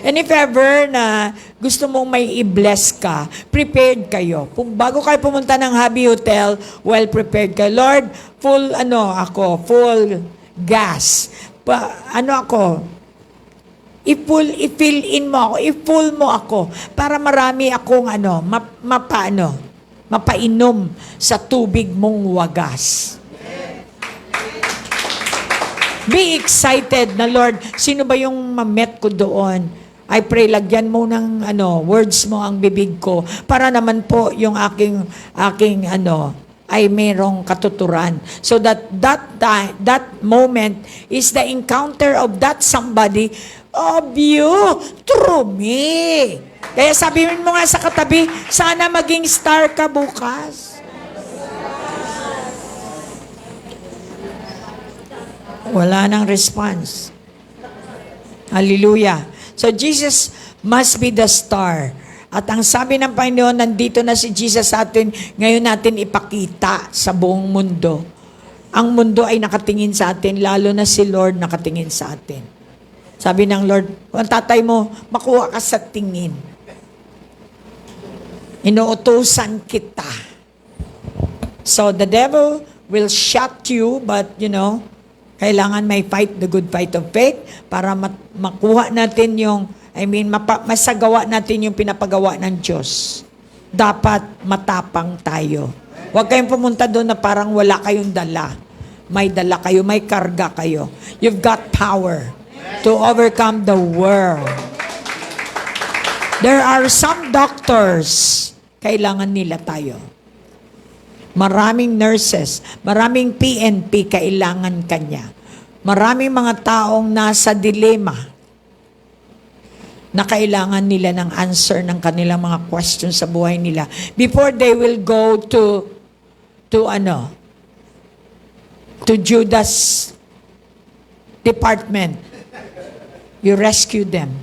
And if ever na gusto mong may i-bless ka, prepared kayo. Bago kayo pumunta ng Happy Hotel, well prepared kayo. Lord, full gas. I-fill in mo ako, i-full mo ako para marami akong mapainom sa tubig mong wagas. Be excited na, Lord, sino ba yung ma-met ko doon? I pray, lagyan mo ng words mo ang bibig ko para naman po yung aking ay mayroong katuturan. So that moment is the encounter of that somebody of you through me. Kaya sabihin mo nga sa katabi, sana maging star ka bukas. Wala nang response. Hallelujah. So Jesus must be the star. At ang sabi ng Panginoon, nandito na si Jesus sa atin, ngayon natin ipakita sa buong mundo. Ang mundo ay nakatingin sa atin, lalo na si Lord nakatingin sa atin. Sabi ng Lord, ang tatay mo, makuha ka sa tingin. Inuutusan kita. So the devil will shut you, but kailangan may fight the good fight of faith para makuha natin masagawa natin yung pinapagawa ng Diyos. Dapat matapang tayo. Huwag kayong pumunta doon na parang wala kayong dala. May dala kayo, may karga kayo. You've got power to overcome the world. There are some doctors, kailangan nila tayo. Maraming nurses, maraming PNP, kailangan kanya. Maraming mga taong nasa dilema na kailangan nila ng answer ng kanilang mga questions sa buhay nila before they will go to Judas department. You rescue them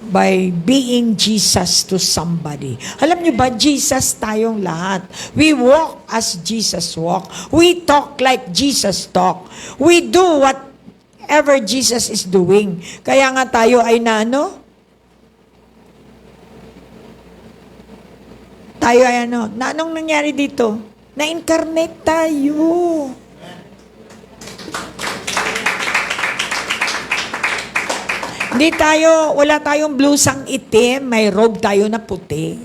by being Jesus to somebody. Alam niyo ba, Jesus tayong lahat. We walk as Jesus walk. We talk like Jesus talk. We do whatever Jesus is doing. Kaya nga tayo ay anong nangyari dito? Na-incarnate tayo. Wala tayong blusang itim, may robe tayo na puti.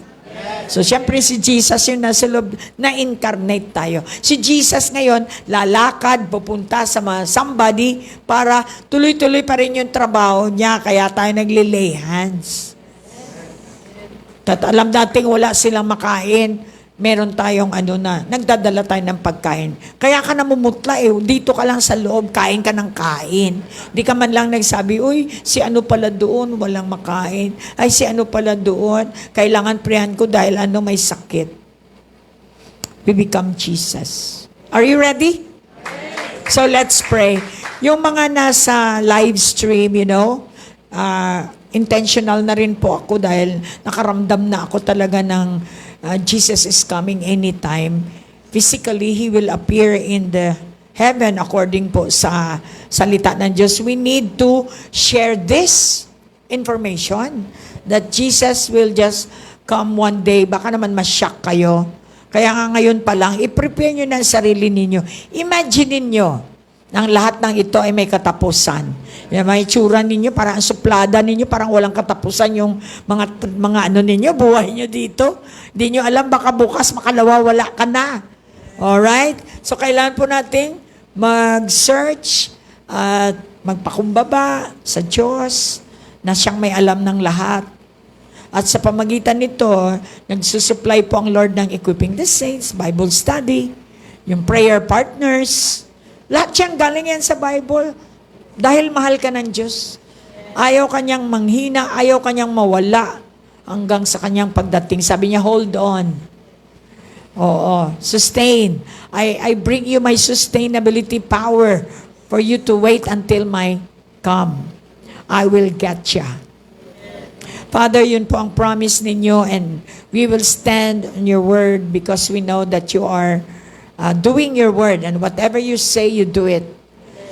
So, syempre si Jesus yung nasa loob, na-incarnate tayo. Si Jesus ngayon, lalakad, pupunta sa somebody para tuloy-tuloy pa rin yung trabaho niya, kaya tayo nagli-lay hands. Alam natin wala silang makain, meron tayong nagdadala tayo ng pagkain. Kaya ka namumutla dito ka lang sa loob, kain ka ng kain. Di ka man lang nagsabi, uy, si ano pala doon, walang makain. Ay, si ano pala doon, kailangan prehan ko dahil may sakit. We become Jesus. Are you ready? So let's pray. Yung mga nasa live stream, intentional na rin po ako dahil nakaramdam na ako talaga ng Jesus is coming anytime. Physically, He will appear in the heaven according po sa salita ng Diyos. We need to share this information that Jesus will just come one day. Baka naman ma-shock kayo. Kaya nga ngayon pa lang, i-prepare nyo na ang sarili ninyo. Imagine ninyo, ang lahat ng ito ay may katapusan. May tsura ninyo, parang suplada ninyo, parang walang katapusan yung mga ninyo, buhay nyo dito. Di nyo alam, baka bukas makalawawala ka na. Alright? So, kailangan po natin mag-search at magpakumbaba sa Diyos na siyang may alam ng lahat. At sa pamagitan nito, nagsusupply po ang Lord ng equipping the saints, Bible study, yung prayer partners. Lahat siyang galing yan sa Bible. Dahil mahal ka ng Diyos. Ayaw kanyang manghina, ayaw kanyang mawala hanggang sa kanyang pagdating. Sabi niya, hold on. Oo, sustain. I bring you my sustainability power for you to wait until my come. I will get ya. Father, yun po ang promise ninyo, and we will stand on your word because we know that you are doing your word, and whatever you say, you do it.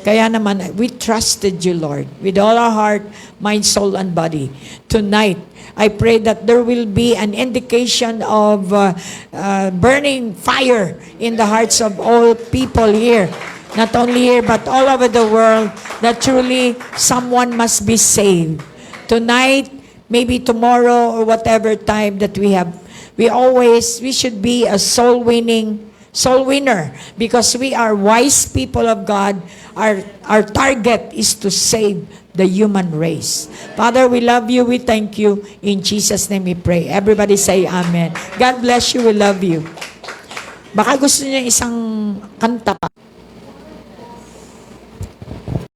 Kaya naman, we trusted you, Lord, with all our heart, mind, soul, and body. Tonight, I pray that there will be an indication of burning fire in the hearts of all people here. Not only here, but all over the world, that truly someone must be saved. Tonight, maybe tomorrow, or whatever time that we have, we should be a soul winner, because we are wise people of God. Our target is to save the human race. Father, we love you, we thank you. In Jesus' name we pray. Everybody say amen. God bless you, we love you. Baka gusto niya isang kanta pa.